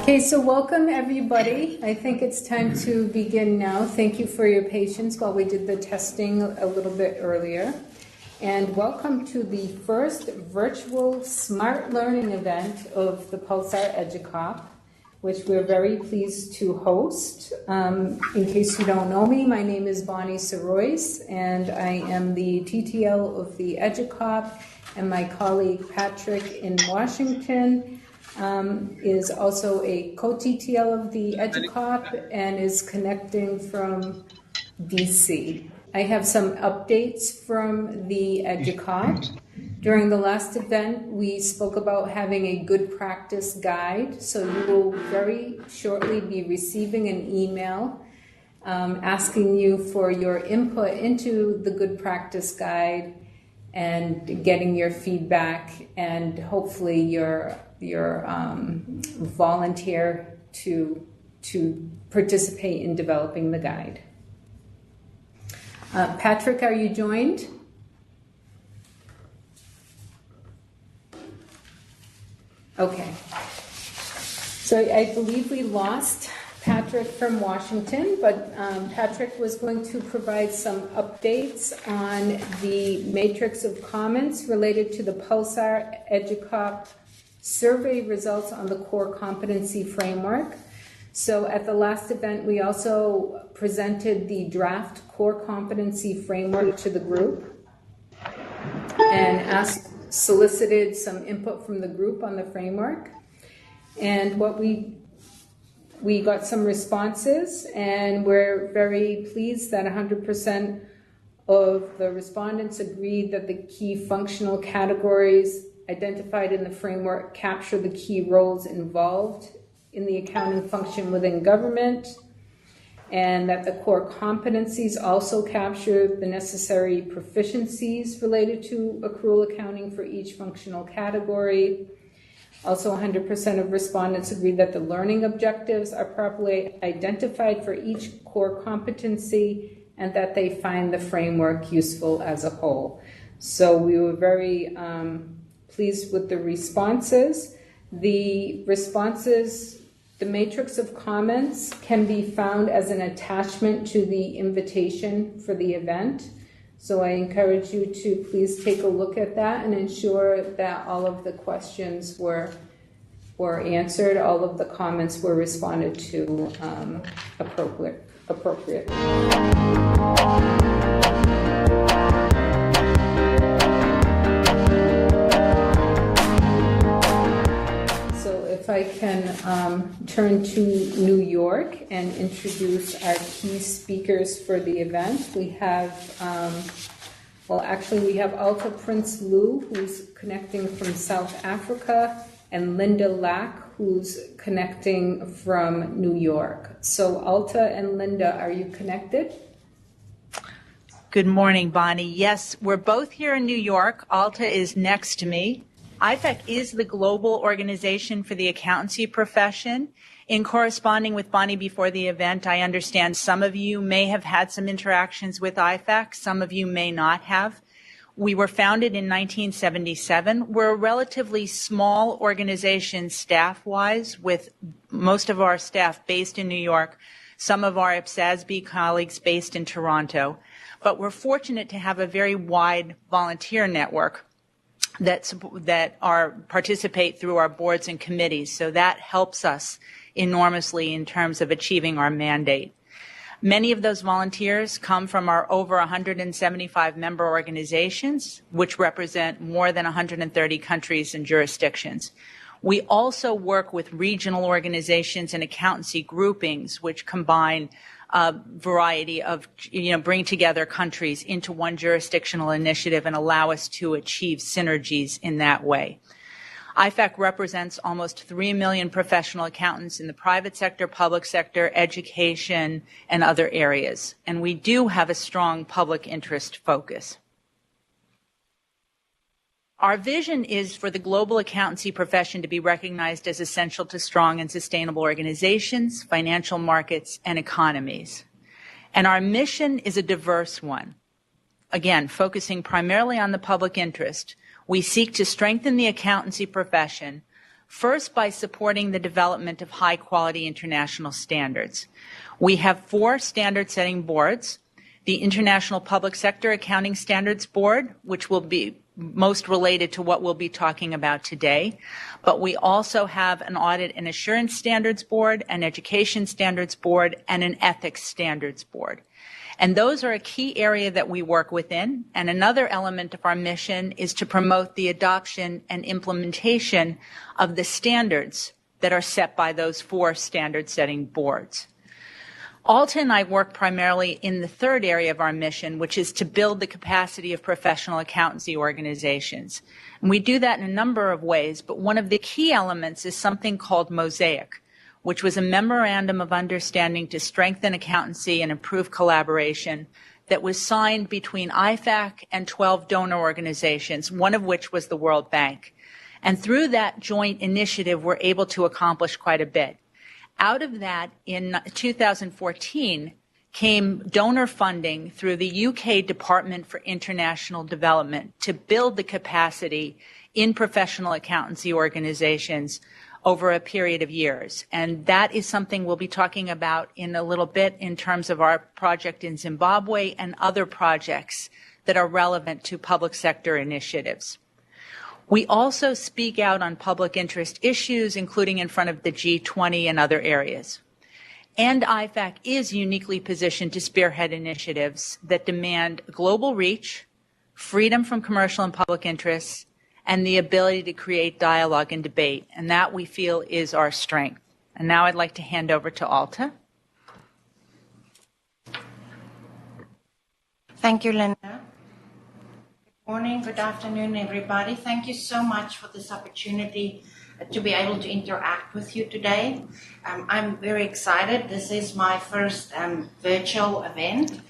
Okay, so welcome everybody. I think it's time to begin now. Thank you for your patience while we did the testing a little bit earlier. And welcome to the first virtual smart learning event of the PULSAR EduCop, which we're very pleased to host. In case you don't know me, my name is Bonnie Sarois, and I am the TTL of the EduCop, and my colleague Patrick in Washington is also a co-TTL of the EduCop and is connecting from DC. I have some updates from the EduCop. During the last event, we spoke about having a good practice guide, so you will very shortly be receiving an email asking you for your input into the good practice guide and getting your feedback and hopefully your volunteer to participate in developing the guide. Patrick, are you joined? Okay. So I believe we lost Patrick from Washington, but Patrick was going to provide some updates on the matrix of comments related to the PULSAR EduCop survey results on the core competency framework. So at the last event, we also presented the draft core competency framework to the group and solicited some input from the group on the framework. And what we got some responses, and we're very pleased that 100% of the respondents agreed that the key functional categories identified in the framework capture the key roles involved in the accounting function within government, and that the core competencies also capture the necessary proficiencies related to accrual accounting for each functional category. Also, 100% of respondents agreed that the learning objectives are properly identified for each core competency and that they find the framework useful as a whole. So we were very pleased with the responses. The responses, the matrix of comments can be found as an attachment to the invitation for the event. So I encourage you to please take a look at that and ensure that all of the questions were answered, all of the comments were responded to appropriately. If I can turn to New York and introduce our key speakers for the event. We have, we have Alta Prince Lou, who's connecting from South Africa, and Linda Lack, who's connecting from New York. So Alta and Linda, are you connected? Good morning, Bonnie. Yes, we're both here in New York. Alta is next to me. IFAC is the global organization for the accountancy profession. In corresponding with Bonnie before the event, I understand some of you may have had some interactions with IFAC, some of you may not have. We were founded in 1977. We're a relatively small organization staff-wise, with most of our staff based in New York, some of our IPSASB colleagues based in Toronto. But we're fortunate to have a very wide volunteer network that participate through our boards and committees. So that helps us enormously in terms of achieving our mandate. Many of those volunteers come from our over 175 member organizations, which represent more than 130 countries and jurisdictions. We also work with regional organizations and accountancy groupings, which combine a variety of, bring together countries into one jurisdictional initiative and allow us to achieve synergies in that way. IFAC represents almost 3 million professional accountants in the private sector, public sector, education, and other areas. And we do have a strong public interest focus. Our vision is for the global accountancy profession to be recognized as essential to strong and sustainable organizations, financial markets, and economies. And our mission is a diverse one. Again, focusing primarily on the public interest, we seek to strengthen the accountancy profession First, by supporting the development of high-quality international standards. We have 4 standard-setting boards: the International Public Sector Accounting Standards Board, which will be most related to what we'll be talking about today, but we also have an Audit and Assurance Standards Board, an Education Standards Board, and an Ethics Standards Board. And those are a key area that we work within. And another element of our mission is to promote the adoption and implementation of the standards that are set by those 4 standard-setting boards. Alta and I work primarily in the third area of our mission, which is to build the capacity of professional accountancy organizations. And we do that in a number of ways, but one of the key elements is something called Mosaic, which was a memorandum of understanding to strengthen accountancy and improve collaboration that was signed between IFAC and 12 donor organizations, one of which was the World Bank. And through that joint initiative, we're able to accomplish quite a bit. Out of that, in 2014, came donor funding through the UK Department for International Development to build the capacity in professional accountancy organizations over a period of years. And that is something we'll be talking about in a little bit in terms of our project in Zimbabwe and other projects that are relevant to public sector initiatives. We also speak out on public interest issues, including in front of the G20 and other areas. And IFAC is uniquely positioned to spearhead initiatives that demand global reach, freedom from commercial and public interests, and the ability to create dialogue and debate. And that, we feel, is our strength. And now I'd like to hand over to Alta. Thank you, Linda. Good morning, good afternoon, everybody. Thank you so much for this opportunity to be able to interact with you today. I'm very excited. This is my first virtual event,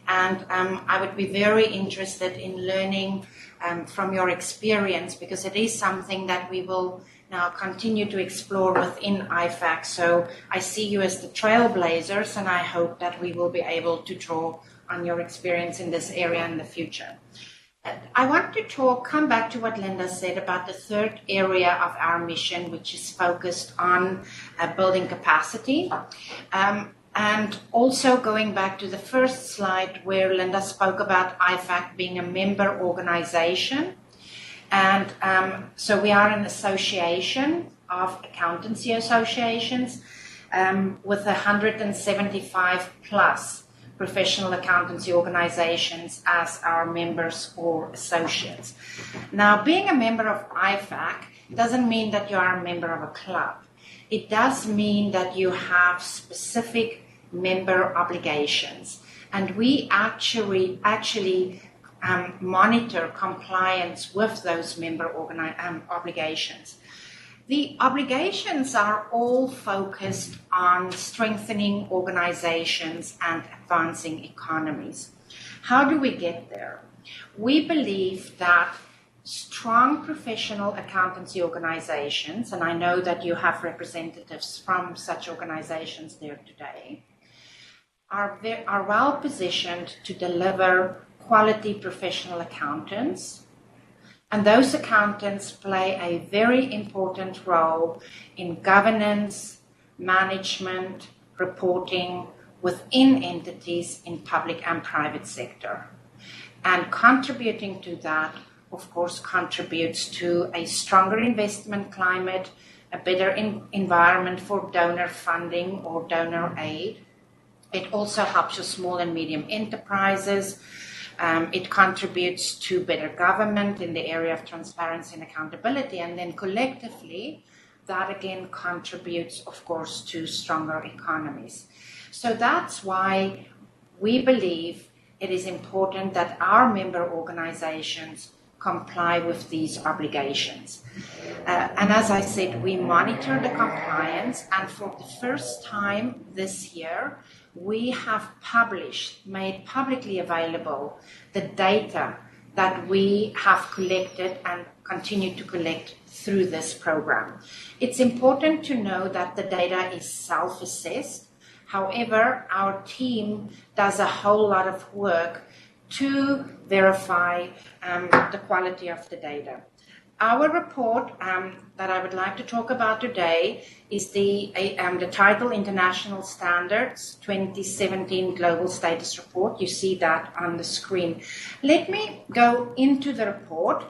and I would be very interested in learning from your experience, because it is something that we will now continue to explore within IFAC. So I see you as the trailblazers, and I hope that we will be able to draw on your experience in this area in the future. I want to come back to what Linda said about the third area of our mission, which is focused on building capacity. And also going back to the first slide where Linda spoke about IFAC being a member organization. And so we are an association of accountancy associations with 175 plus professional accountancy organizations as our members or associates. Now, being a member of IFAC doesn't mean that you are a member of a club. It does mean that you have specific member obligations, and we actually monitor compliance with those member obligations. The obligations are all focused on strengthening organizations and advancing economies. How do we get there? We believe that strong professional accountancy organizations, and I know that you have representatives from such organizations there today, are well positioned to deliver quality professional accountants. And those accountants play a very important role in governance, management, reporting within entities in public and private sector. And contributing to that, of course, contributes to a stronger investment climate, a better environment for donor funding or donor aid. It also helps your small and medium enterprises. It contributes to better government in the area of transparency and accountability. And then collectively, that again contributes, of course, to stronger economies. So that's why we believe it is important that our member organizations comply with these obligations. And as I said, we monitor the compliance, and for the first time this year, we have made publicly available the data that we have collected and continue to collect through this program. It's important to know that the data is self-assessed. However, our team does a whole lot of work to verify the quality of the data. Our report that I would like to talk about today is the title International Standards 2017 Global Status Report. You see that on the screen. Let me go into the report.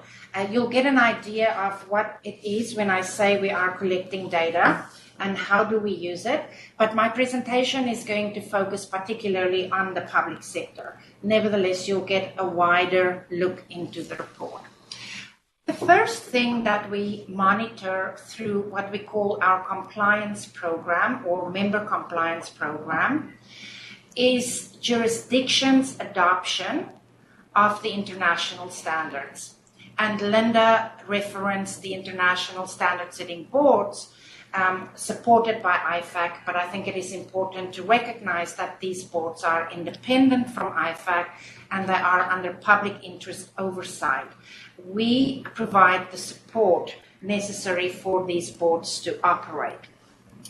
You'll get an idea of what it is when I say we are collecting data and how do we use it. But my presentation is going to focus particularly on the public sector. Nevertheless, you'll get a wider look into the report. The first thing that we monitor through what we call our compliance program or member compliance program is jurisdictions' adoption of the international standards. And Linda referenced the international standard setting boards supported by IFAC, but I think it is important to recognize that these boards are independent from IFAC and they are under public interest oversight. We provide the support necessary for these boards to operate.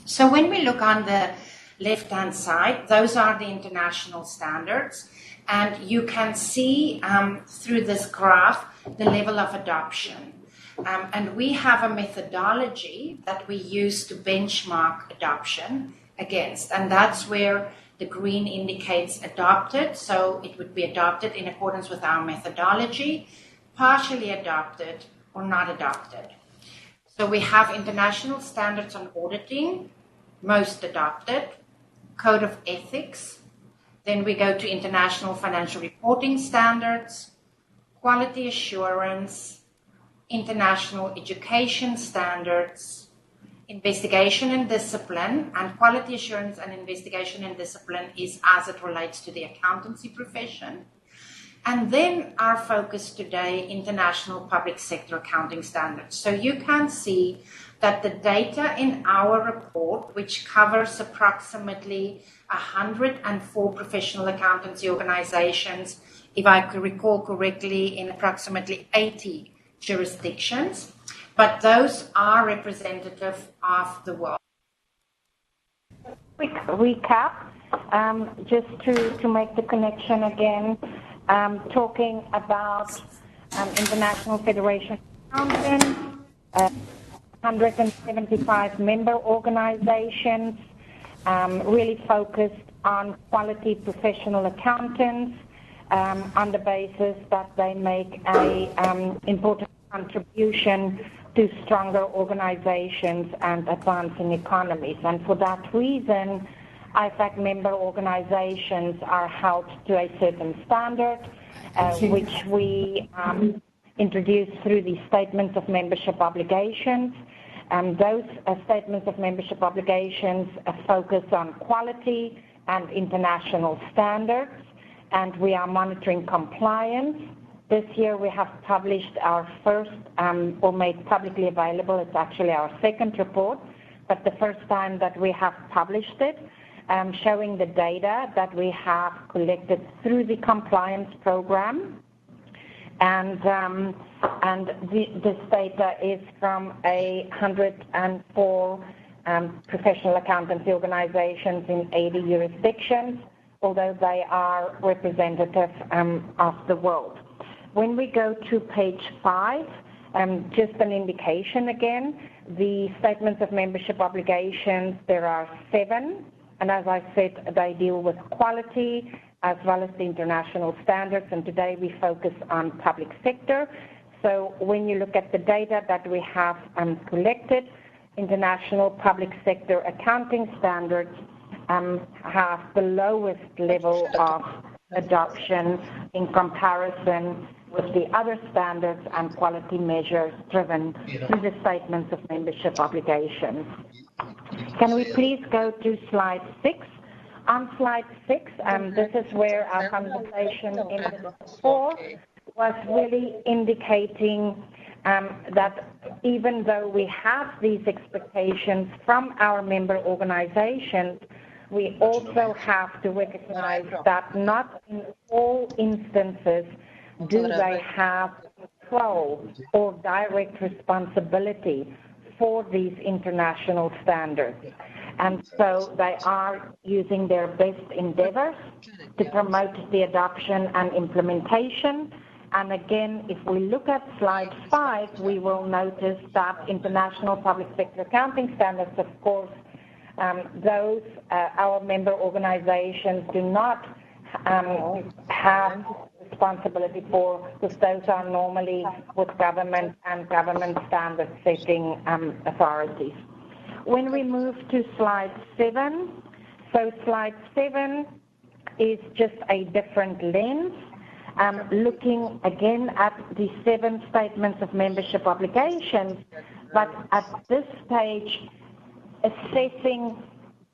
So when we look on the left-hand side, those are the international standards, and you can see through this graph the level of adoption. And we have a methodology that we use to benchmark adoption against, and that's where the green indicates adopted, so it would be adopted in accordance with our methodology, partially adopted or not adopted. So we have international standards on auditing, most adopted, code of ethics, then we go to international financial reporting standards, quality assurance, international education standards, investigation and discipline, and quality assurance and investigation and discipline is as it relates to the accountancy profession. And then our focus today, international public sector accounting standards. So you can see that the data in our report, which covers approximately 104 professional accountancy organizations, if I could recall correctly, in approximately 80 jurisdictions, but those are representative of the world. Quick recap, just to make the connection again, talking about International Federation of Accountants, 175 member organizations, really focused on quality professional accountants on the basis that they make a important contribution to stronger organizations and advancing economies. And for that reason, IFAC member organizations are held to a certain standard, which we introduce through the statements of membership obligations. Those statements of membership obligations focus on quality and international standards, and we are monitoring compliance. This year we have published our first, or made publicly available, it's actually our second report, but the first time that we have published it, showing the data that we have collected through the compliance program. And this data is from 104 professional accountancy organizations in 80 jurisdictions, although they are representative of the world. When we go to page 5, just an indication again, the statements of membership obligations, there are 7, and as I said, they deal with quality as well as the international standards, and today we focus on public sector. So when you look at the data that we have collected, international public sector accounting standards have the lowest level of adoption in comparison with the other standards and quality measures driven through the statements of membership obligations. Can we please go to slide 6? On slide 6, this is where our conversation in the before was really indicating that even though we have these expectations from our member organizations, we also have to recognize that not in all instances do they have control or direct responsibility for these international standards. And so they are using their best endeavors to promote the adoption and implementation, And again, if we look at slide 5, we will notice that international public sector accounting standards, of course, those our member organizations do not have responsibility for, because those are normally with government and government standard setting authorities. When we move to slide 7, so slide 7 is just a different lens, looking again at the 7 statements of membership obligations, but at this stage assessing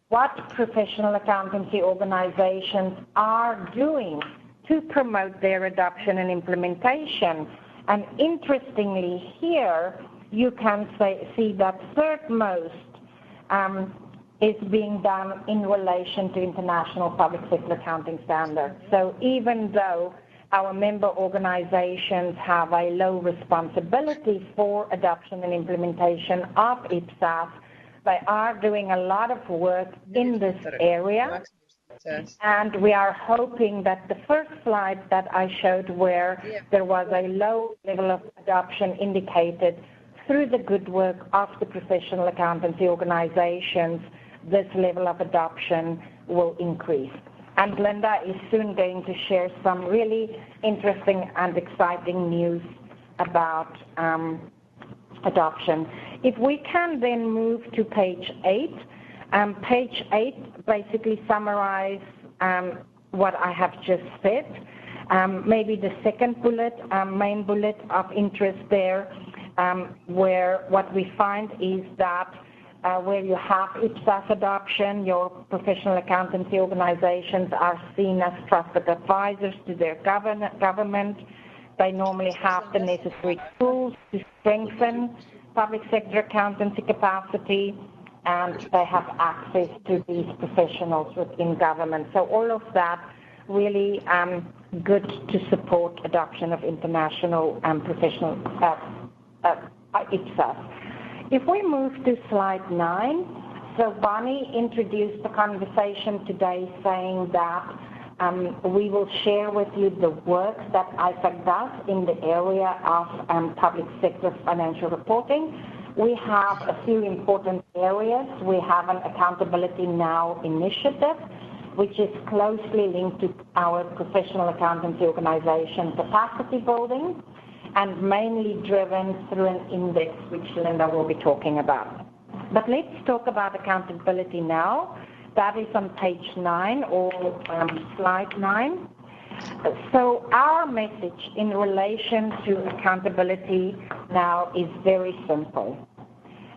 what professional accountancy organizations are doing to promote their adoption and implementation. And interestingly here, you can see that third most is being done in relation to international public sector accounting standards. So even though our member organizations have a low responsibility for adoption and implementation of IPSAS, they are doing a lot of work in this area. And we are hoping that the first slide that I showed, where there was a low level of adoption, indicated through the good work of the professional accountancy organizations, this level of adoption will increase. And Linda is soon going to share some really interesting and exciting news about adoption. If we can then move to page 8. Page 8 basically summarizes what I have just said. Maybe the second bullet, main bullet of interest there, where what we find is that where you have IPSAS adoption, your professional accountancy organizations are seen as trusted advisors to their government. They normally have the necessary tools to strengthen public sector accountancy capacity, and they have access to these professionals within government. So all of that really good to support adoption of international and professional IPSAS. If we move to slide 9, so Bonnie introduced the conversation today saying that we will share with you the work that IFAC does in the area of public sector financial reporting. We have a few important areas. We have an Accountability Now initiative, which is closely linked to our professional accountancy organization capacity building, and mainly driven through an index, which Linda will be talking about. But let's talk about Accountability Now. That is on page 9 or slide 9. So our message in relation to Accountability Now is very simple.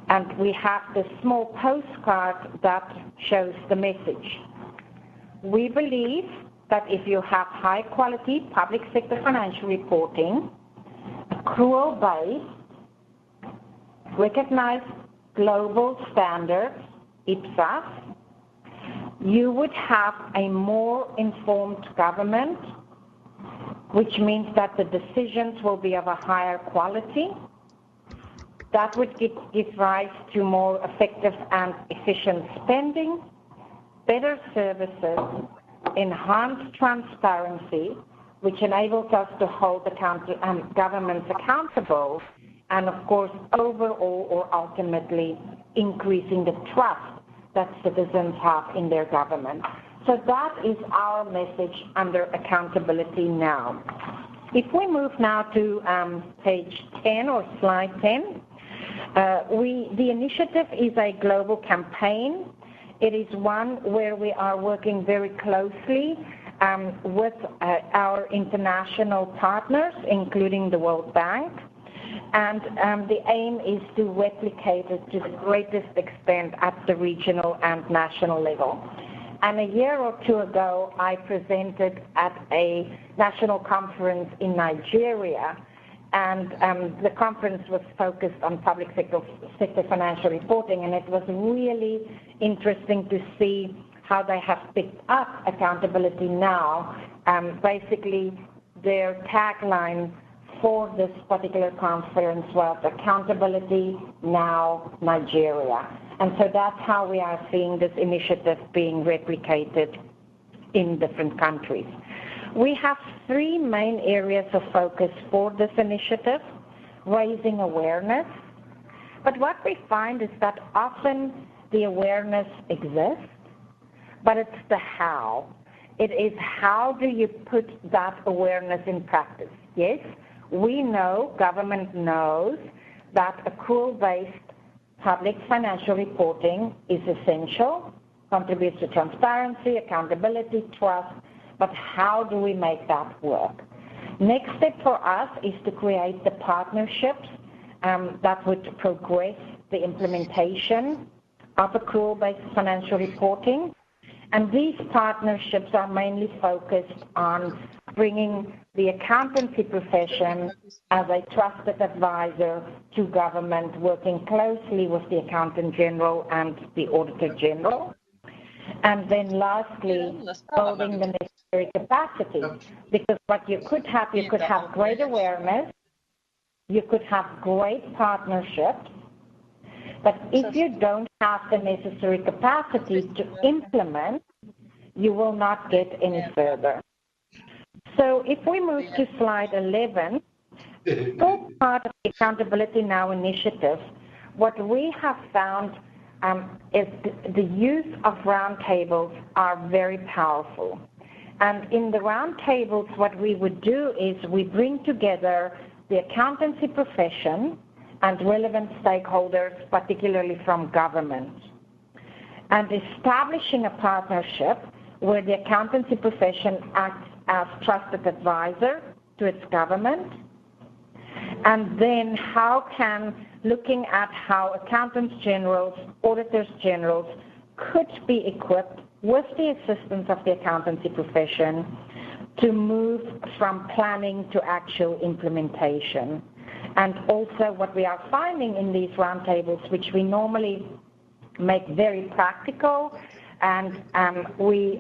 And we have this small postcard that shows the message. We believe that if you have high quality public sector financial reporting, accrual-based, recognized global standards, IPSAS, you would have a more informed government, which means that the decisions will be of a higher quality. That would give rise to more effective and efficient spending, better services, enhanced transparency, which enables us to hold governments accountable, and of course, overall or ultimately increasing the trust that citizens have in their government. So that is our message under Accountability Now. If we move now to page 10 or slide 10, the initiative is a global campaign. It is one where we are working very closely with our international partners, including the WorldBank. And the aim is to replicate it to the greatest extent at the regional and national level. And a year or two ago, I presented at a national conference in Nigeria, and the conference was focused on public sector financial reporting, and it was really interesting to see how they have picked up Accountability Now. Basically, their tagline for this particular conference was Accountability Now Nigeria. And so that's how we are seeing this initiative being replicated in different countries. We have three main areas of focus for this initiative: raising awareness. But what we find is that often the awareness exists, but it's the how. It is how do you put that awareness in practice? Yes, we know, government knows, that accrual-based public financial reporting is essential, contributes to transparency, accountability, trust, but how do we make that work? Next step for us is to create the partnerships that would progress the implementation of accrual-based financial reporting. And these partnerships are mainly focused on bringing the accountancy profession as a trusted advisor to government, working closely with the Accountant General and the Auditor General. And then lastly, building the necessary capacity, because what you could have great awareness, you could have great partnerships, but if you don't have the necessary capacity to implement, you will not get any further. So if we move to slide 11, for part of the Accountability Now initiative, what we have found is the use of roundtables are very powerful. And in the roundtables, what we would do is we bring together the accountancy profession and relevant stakeholders, particularly from government, and establishing a partnership where the accountancy profession acts as trusted advisor to its government, and then looking at how accountants generals, auditors generals could be equipped with the assistance of the accountancy profession to move from planning to actual implementation. And also what we are finding in these roundtables, which we normally make very practical, and we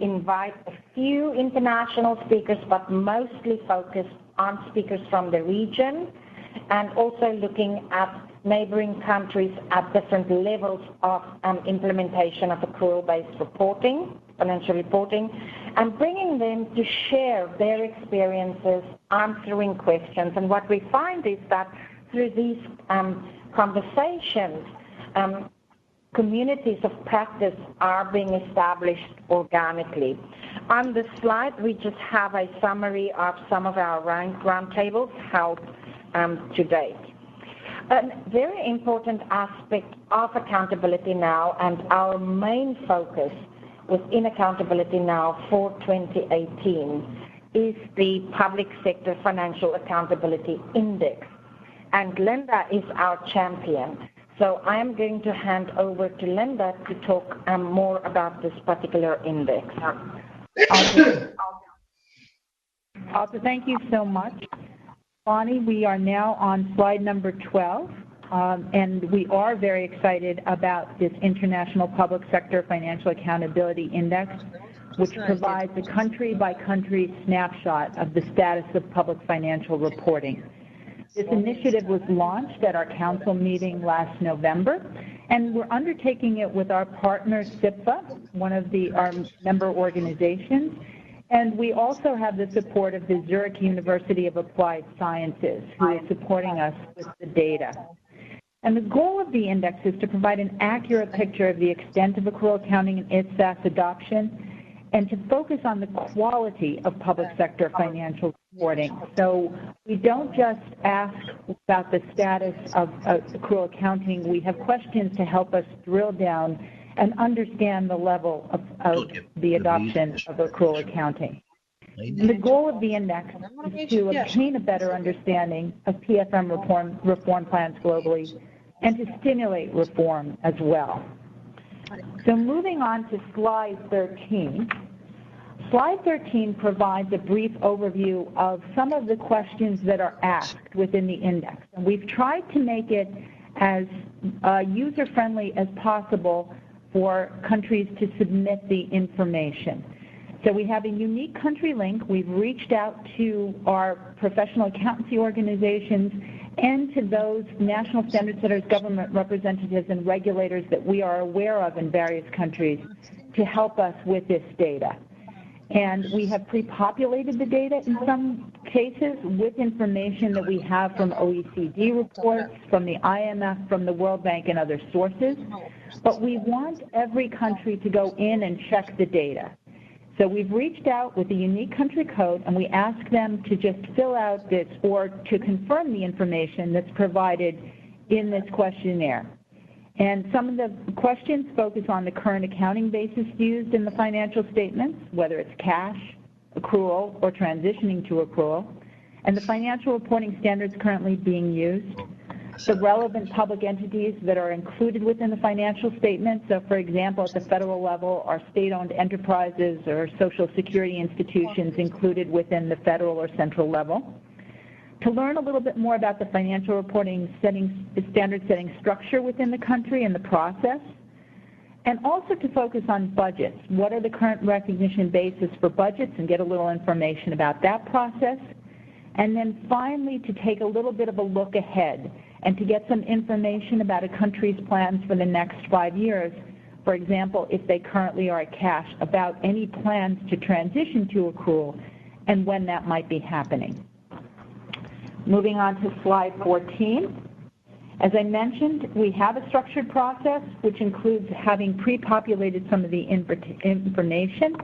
invite a few international speakers, but mostly focused on speakers from the region, and also looking at neighboring countries at different levels of implementation of accrual-based reporting, financial reporting, and bringing them to share their experiences, answering questions. And what we find is that through these conversations, communities of practice are being established organically. On the slide, we just have a summary of some of our roundtables held to date. A very important aspect of Accountability Now and our main focus within Accountability Now for 2018 is the Public Sector Financial Accountability Index. And Linda is our champion. So I am going to hand over to Linda to talk more about this particular index. Also, thank you so much. Bonnie, we are now on slide number 12, and we are very excited about this International Public Sector Financial Accountability Index, which provides a country-by-country snapshot of the status of public financial reporting. This initiative was launched at our council meeting last November, and we're undertaking it with our partner, CFRR, one of our member organizations, and we also have the support of the Zurich University of Applied Sciences, who is supporting us with the data. And the goal of the index is to provide an accurate picture of the extent of accrual accounting and IFAC adoption, and to focus on the quality of public sector financial reporting. So we don't just ask about the status of accrual accounting. We have questions to help us drill down and understand the level of the adoption of accrual accounting. And the goal of the index is to obtain a better understanding of PFM reform plans globally and to stimulate reform as well. So moving on to slide 13. Slide 13 provides a brief overview of some of the questions that are asked within the index. And we've tried to make it as user-friendly as possible for countries to submit the information. So we have a unique country link. We've reached out to our professional accountancy organizations and to those national standard setters, government representatives, and regulators that we are aware of in various countries to help us with this data. And we have pre-populated the data in some cases with information that we have from OECD reports, from the IMF, from the World Bank, and other sources. But we want every country to go in and check the data. So we've reached out with a unique country code, and we ask them to just fill out this or to confirm the information that's provided in this questionnaire. And some of the questions focus on the current accounting basis used in the financial statements, whether it's cash, accrual, or transitioning to accrual, and the financial reporting standards currently being used, the relevant public entities that are included within the financial statement. So, for example, at the federal level, are state-owned enterprises or social security institutions included within the federal or central level. To learn a little bit more about the financial reporting standard setting structure within the country and the process, and also to focus on budgets. What are the current recognition basis for budgets, and get a little information about that process. And then finally, to take a little bit of a look ahead and to get some information about a country's plans for the next 5 years. For example, if they currently are at cash, about any plans to transition to accrual and when that might be happening. Moving on to slide 14. As I mentioned, we have a structured process which includes having pre-populated some of the information.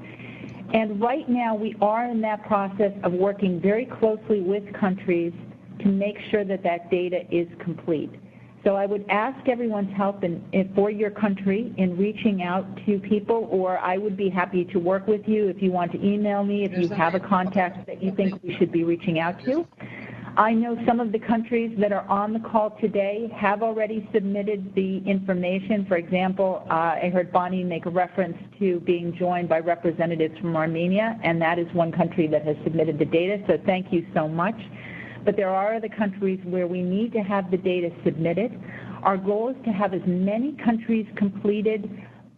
And right now we are in that process of working very closely with countries to make sure that that data is complete. So I would ask everyone's help for your country in reaching out to people, or I would be happy to work with you if you want to email me, if you have a contact that you think we should be reaching out to. I know some of the countries that are on the call today have already submitted the information. For example, I heard Bonnie make a reference to being joined by representatives from Armenia, and that is one country that has submitted the data, so thank you so much. But there are other countries where we need to have the data submitted. Our goal is to have as many countries completed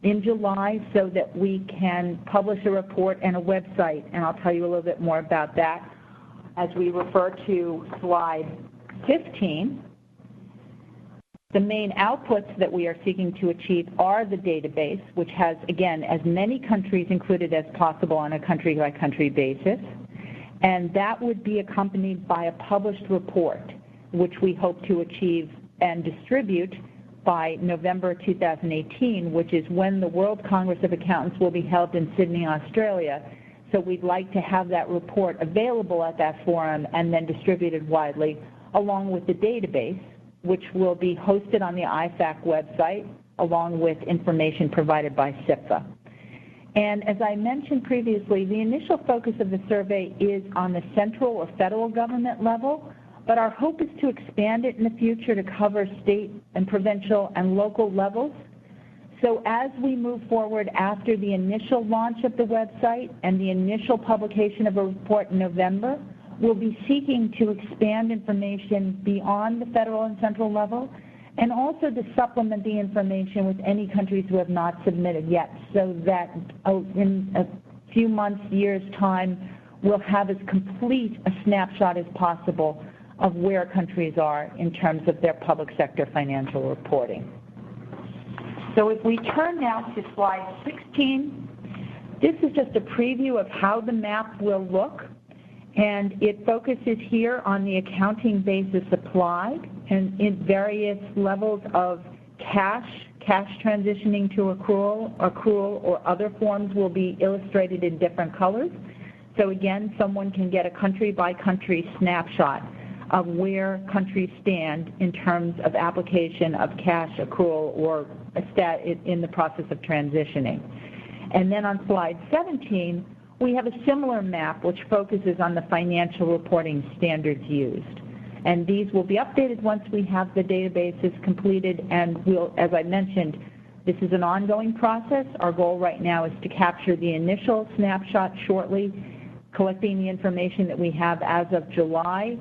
in July so that we can publish a report and a website, and I'll tell you a little bit more about that as we refer to slide 15. The main outputs that we are seeking to achieve are the database, which has, again, as many countries included as possible on a country-by-country basis, and that would be accompanied by a published report, which we hope to achieve and distribute by November 2018, which is when the World Congress of Accountants will be held in Sydney, Australia. So we'd like to have that report available at that forum and then distributed widely, along with the database, which will be hosted on the IFAC website, along with information provided by CFRRR. And as I mentioned previously, the initial focus of the survey is on the central or federal government level, but our hope is to expand it in the future to cover state and provincial and local levels. So as we move forward after the initial launch of the website and the initial publication of a report in November, we'll be seeking to expand information beyond the federal and central level, and also to supplement the information with any countries who have not submitted yet, so that in a few months, years' time, we'll have as complete a snapshot as possible of where countries are in terms of their public sector financial reporting. So if we turn now to slide 16, this is just a preview of how the map will look, and it focuses here on the accounting basis applied and in various levels of cash transitioning to accrual, or other forms will be illustrated in different colors. So again, someone can get a country-by-country snapshot of where countries stand in terms of application of cash, accrual, or in the process of transitioning. And then on slide 17, we have a similar map which focuses on the financial reporting standards used. And these will be updated once we have the databases completed, and we'll, as I mentioned, this is an ongoing process. Our goal right now is to capture the initial snapshot shortly, collecting the information that we have as of July,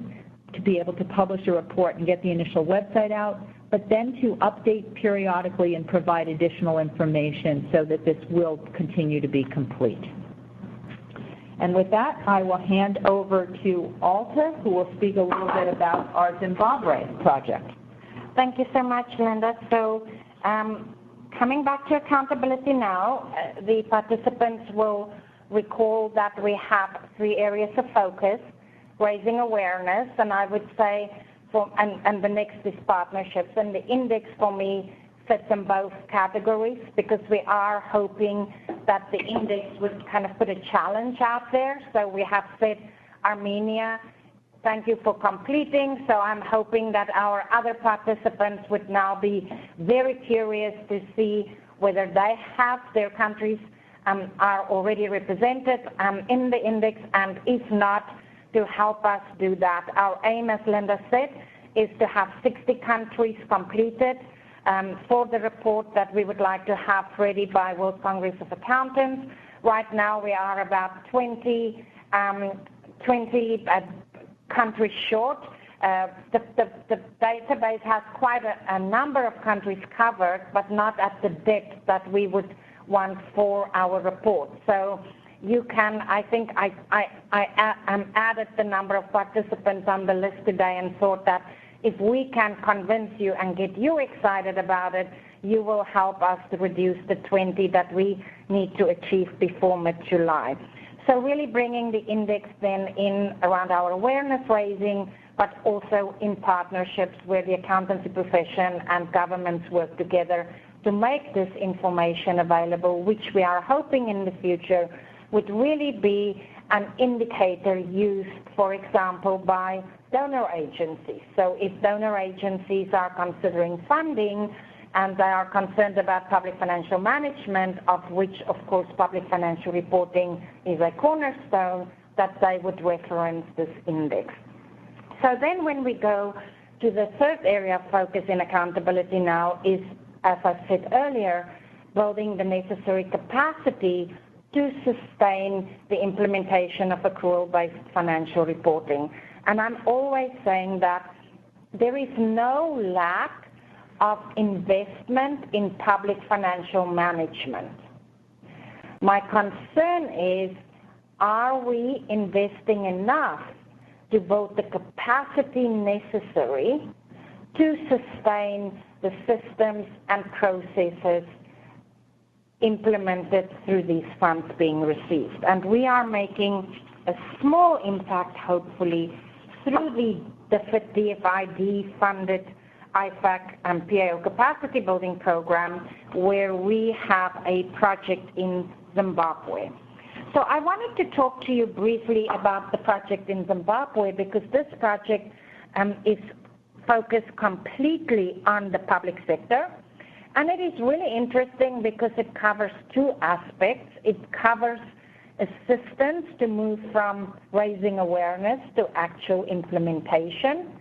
to be able to publish a report and get the initial website out, but then to update periodically and provide additional information so that this will continue to be complete. And with that, I will hand over to Alta, who will speak a little bit about our Zimbabwe project. Thank you so much, Linda. So coming back to accountability now, the participants will recall that we have 3 areas of focus: raising awareness, and I would say, and the next is partnerships. And the index for me fits in both categories because we are hoping that the index would kind of put a challenge out there. So we have said, Armenia, thank you for completing. So I'm hoping that our other participants would now be very curious to see whether they have their countries are already represented in the index, and if not, to help us do that. Our aim, as Linda said, is to have 60 countries completed for the report that we would like to have ready by World Congress of Accountants. Right now we are about 20 countries short. The database has quite a number of countries covered, but not at the depth that we would want for our report. So you can, I think I added the number of participants on the list today and thought that if we can convince you and get you excited about it, you will help us to reduce the 20 that we need to achieve before mid-July. So really bringing the index then in around our awareness raising, but also in partnerships where the accountancy profession and governments work together to make this information available, which we are hoping in the future would really be an indicator used, for example, by donor agencies. So if donor agencies are considering funding and they are concerned about public financial management, of which, of course, public financial reporting is a cornerstone, that they would reference this index. So then when we go to the third area of focus in accountability now is, as I said earlier, building the necessary capacity to sustain the implementation of accrual-based financial reporting. And I'm always saying that there is no lack of investment in public financial management. My concern is, are we investing enough to build the capacity necessary to sustain the systems and processes implemented through these funds being received? And we are making a small impact, hopefully, through the DFID-funded IFAC and PAO capacity building program, where we have a project in Zimbabwe. So I wanted to talk to you briefly about the project in Zimbabwe, because this project is focused completely on the public sector. And it is really interesting because it covers 2 aspects. It covers assistance to move from raising awareness to actual implementation,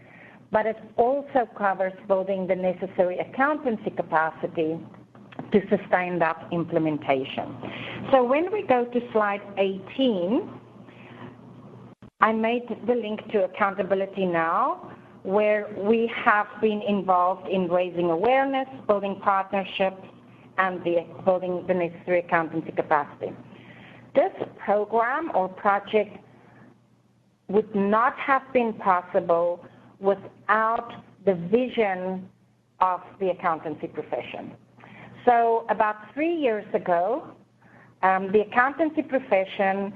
but it also covers building the necessary accountancy capacity to sustain that implementation. So when we go to slide 18, I made the link to Accountability Now, where we have been involved in raising awareness, building partnerships, and building the necessary accountancy capacity. This program or project would not have been possible without the vision of the accountancy profession. So about 3 years ago, the accountancy profession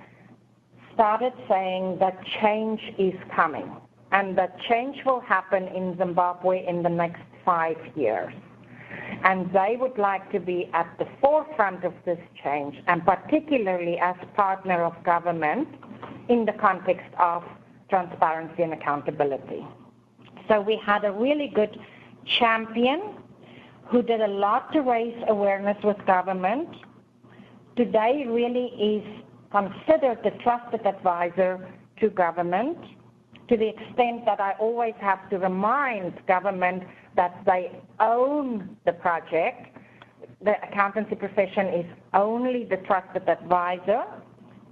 started saying that change is coming, and that change will happen in Zimbabwe in the next 5 years. And they would like to be at the forefront of this change, and particularly as partner of government in the context of transparency and accountability. So we had a really good champion who did a lot to raise awareness with government. Today really is considered the trusted advisor to government, to the extent that I always have to remind government that they own the project. The accountancy profession is only the trusted advisor,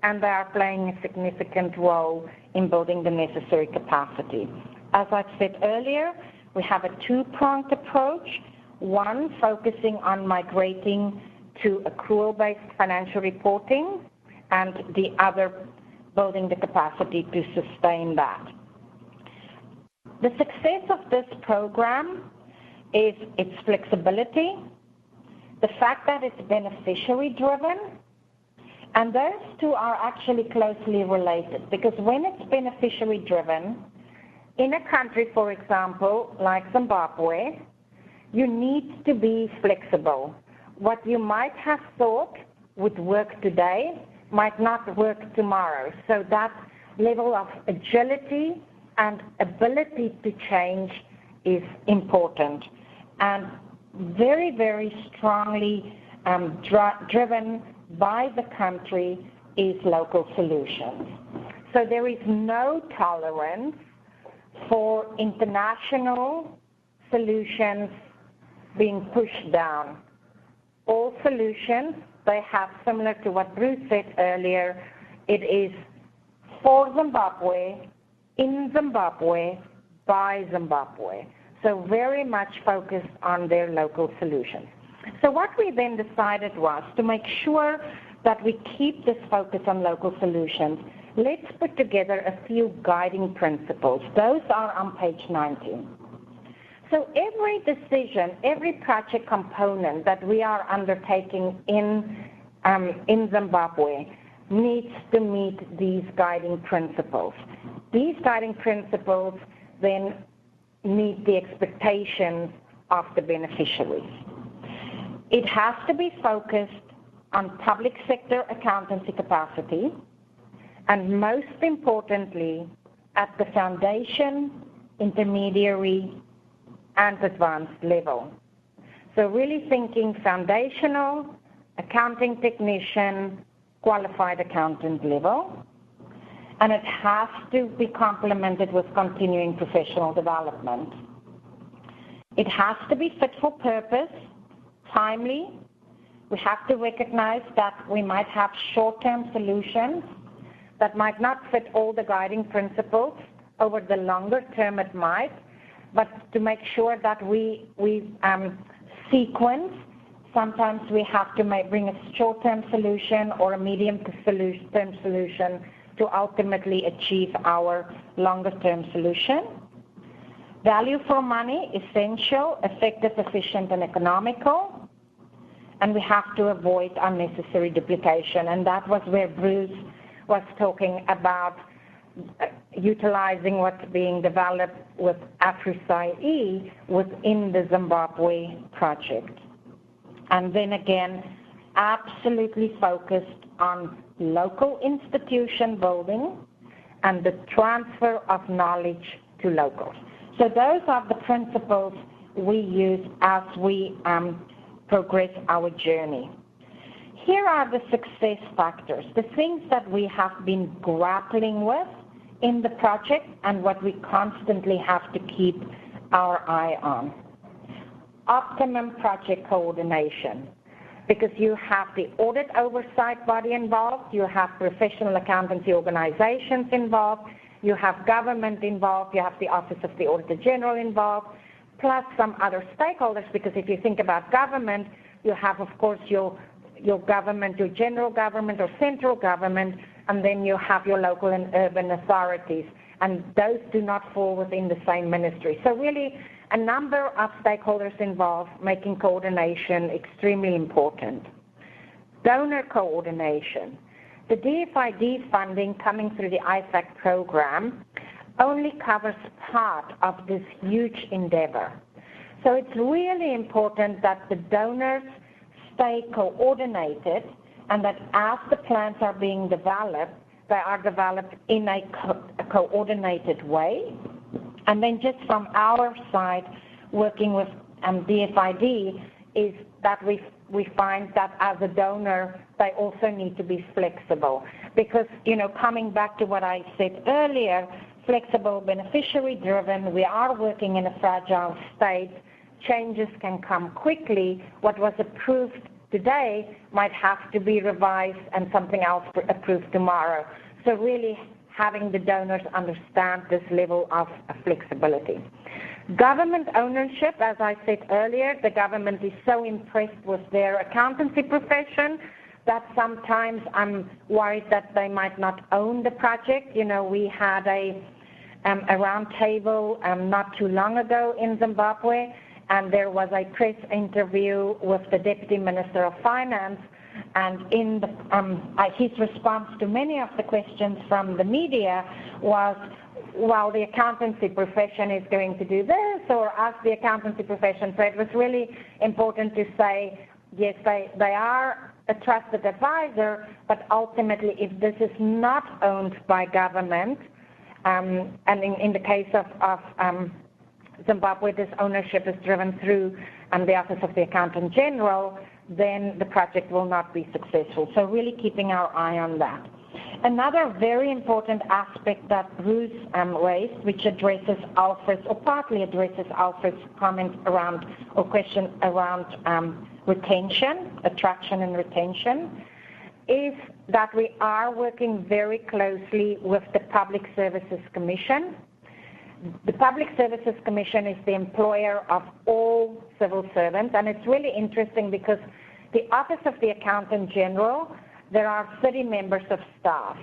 and they are playing a significant role in building the necessary capacity. As I said earlier, we have a 2-pronged approach, one focusing on migrating to accrual-based financial reporting, and the other building the capacity to sustain that. The success of this program is its flexibility, the fact that it's beneficiary driven, And those two are actually closely related, because when it's beneficiary driven, in a country, for example, like Zimbabwe, you need to be flexible. What you might have thought would work today might not work tomorrow. So that level of agility and ability to change is important, and very, very strongly driven by the country is local solutions. So there is no tolerance for international solutions being pushed down. All solutions, they have, similar to what Bruce said earlier, it is for Zimbabwe, in Zimbabwe, by Zimbabwe. So very much focused on their local solutions. So what we then decided was to make sure that we keep this focus on local solutions. Let's put together a few guiding principles. Those are on page 19. So every decision, every project component that we are undertaking in Zimbabwe needs to meet these guiding principles. These guiding principles then meet the expectations of the beneficiaries. It has to be focused on public sector accountancy capacity, and most importantly, at the foundation, intermediary, and advanced level. So really thinking foundational, accounting technician, qualified accountant level, and it has to be complemented with continuing professional development. It has to be fit for purpose, timely. We have to recognize that we might have short-term solutions that might not fit all the guiding principles. Over the longer term it might, but to make sure that we sequence. Sometimes we have to bring a short-term solution or a medium-term solution to ultimately achieve our longer-term solution. Value for money, essential, effective, efficient, and economical. And we have to avoid unnecessary duplication. And that was where Bruce was talking about utilizing what's being developed with AFROSAI-E within the Zimbabwe project. And then again, absolutely focused on local institution building and the transfer of knowledge to locals. So those are the principles we use as we progress our journey. Here are the success factors, the things that we have been grappling with in the project and what we constantly have to keep our eye on. Optimum project coordination, because you have the audit oversight body involved, you have professional accountancy organizations involved, you have government involved, you have the Office of the Auditor General involved, plus some other stakeholders, because if you think about government, you have, of course, your government, your general government or central government, and then you have your local and urban authorities, and those do not fall within the same ministry. So really, a number of stakeholders involved, making coordination extremely important. Donor coordination. The DFID funding coming through the IFAC program only covers part of this huge endeavor. So it's really important that the donors stay coordinated and that as the plans are being developed, they are developed in a coordinated way. And then just from our side, working with DFID, is that we find that as a donor, they also need to be flexible. Because, coming back to what I said earlier, flexible, beneficiary-driven, we are working in a fragile state. Changes can come quickly. What was approved today might have to be revised and something else approved tomorrow. So really having the donors understand this level of flexibility. Government ownership, as I said earlier, the government is so impressed with their accountancy profession that sometimes I'm worried that they might not own the project. We had a round table not too long ago in Zimbabwe, and there was a press interview with the Deputy Minister of Finance, And in his response to many of the questions from the media was, well, the accountancy profession is going to do this, or ask the accountancy profession. So it was really important to say, yes, they are a trusted advisor, but ultimately if this is not owned by government, and in the case of Zimbabwe, this ownership is driven through the Office of the Accountant General, then the project will not be successful. So really keeping our eye on that. Another very important aspect that Bruce raised, which addresses Alfred's, or partly addresses Alfred's comment around, or question around retention, attraction and retention, is that we are working very closely with the Public Services Commission. The Public Services Commission is the employer of all civil servants, and it's really interesting because the Office of the Accountant General, there are 30 members of staff,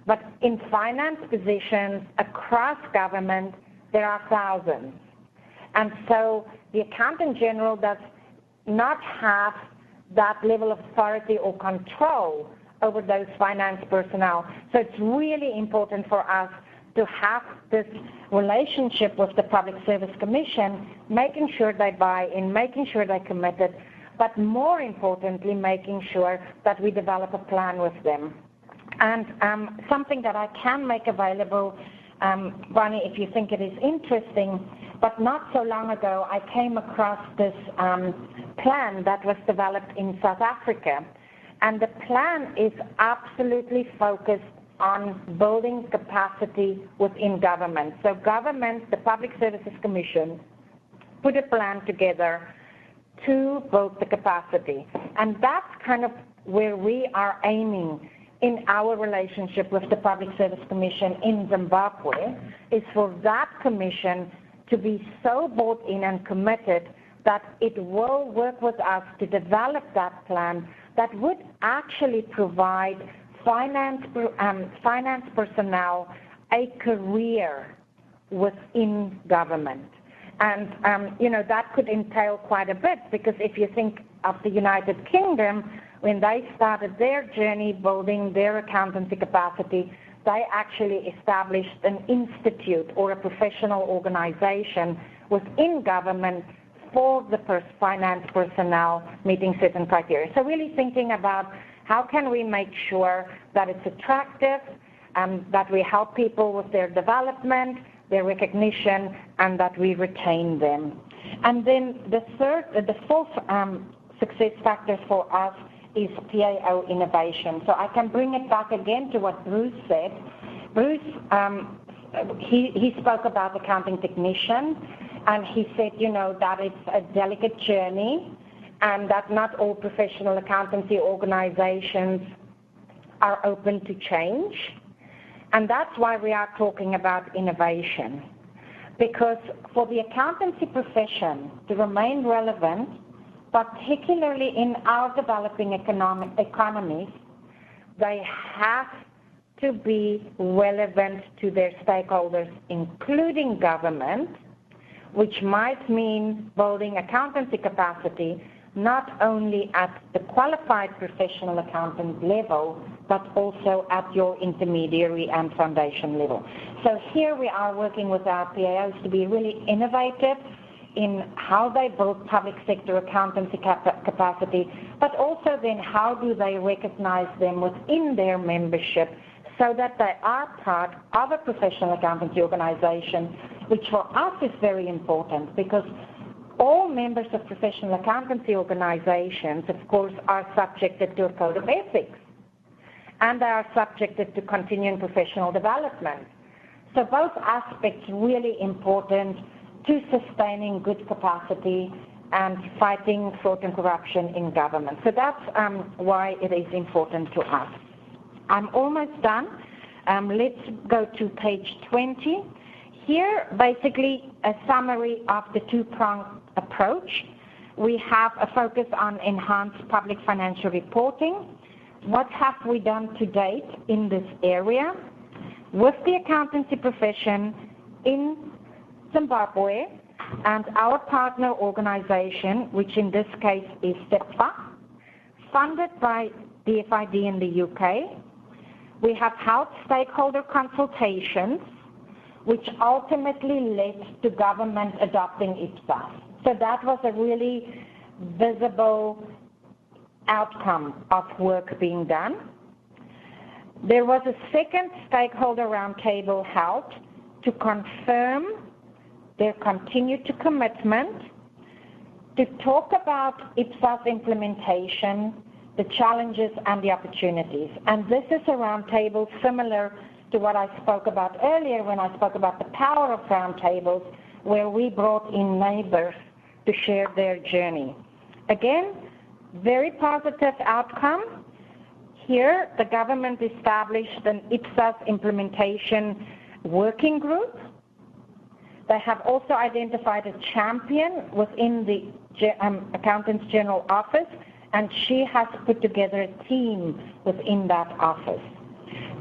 but in finance positions across government, there are thousands. And so the Accountant General does not have that level of authority or control over those finance personnel. So it's really important for us to have this relationship with the Public Service Commission, making sure they buy in, making sure they're committed, but more importantly, making sure that we develop a plan with them. And something that I can make available, Bonnie, if you think it is interesting, but not so long ago, I came across this plan that was developed in South Africa. And the plan is absolutely focused on building capacity within government. So government, the Public Services Commission, put a plan together to build the capacity. And that's kind of where we are aiming in our relationship with the Public Service Commission in Zimbabwe, is for that commission to be so bought in and committed that it will work with us to develop that plan that would actually provide finance personnel a career within government. And, that could entail quite a bit, because if you think of the United Kingdom, when they started their journey building their accountancy capacity, they actually established an institute or a professional organization within government for the finance personnel meeting certain criteria. So really thinking about how can we make sure that it's attractive, that we help people with their development, their recognition, and that we retain them. And then the fourth success factor for us is PAO innovation. So I can bring it back again to what Bruce said. Bruce, he spoke about accounting technician, and he said, that it's a delicate journey, and that not all professional accountancy organizations are open to change. And that's why we are talking about innovation. Because for the accountancy profession to remain relevant, particularly in our developing economies, they have to be relevant to their stakeholders, including government, which might mean building accountancy capacity not only at the qualified professional accountant level, but also at your intermediary and foundation level. So here we are working with our PAOs to be really innovative in how they build public sector accountancy capacity, but also then how do they recognize them within their membership so that they are part of a professional accountancy organization, which for us is very important, because all members of professional accountancy organizations, of course, are subjected to a code of ethics, and they are subjected to continuing professional development. So both aspects really important to sustaining good capacity and fighting fraud and corruption in government. So that's why it is important to us. I'm almost done. Let's go to page 20. Here, basically, a summary of the two-pronged approach. We have a focus on enhanced public financial reporting. What have we done to date in this area? With the accountancy profession in Zimbabwe and our partner organization, which in this case is CFRR, funded by DFID in the UK. We have held stakeholder consultations, which ultimately led to government adopting IPSAS. So that was a really visible outcome of work being done. There was a second stakeholder roundtable held to confirm their continued commitment to talk about IPSAS implementation, the challenges and the opportunities. And this is a roundtable similar to what I spoke about earlier when I spoke about the power of roundtables, where we brought in neighbors to share their journey. Again, very positive outcome. Here, the government established an IPSAS implementation working group. They have also identified a champion within the Accountant's General Office, and she has put together a team within that office.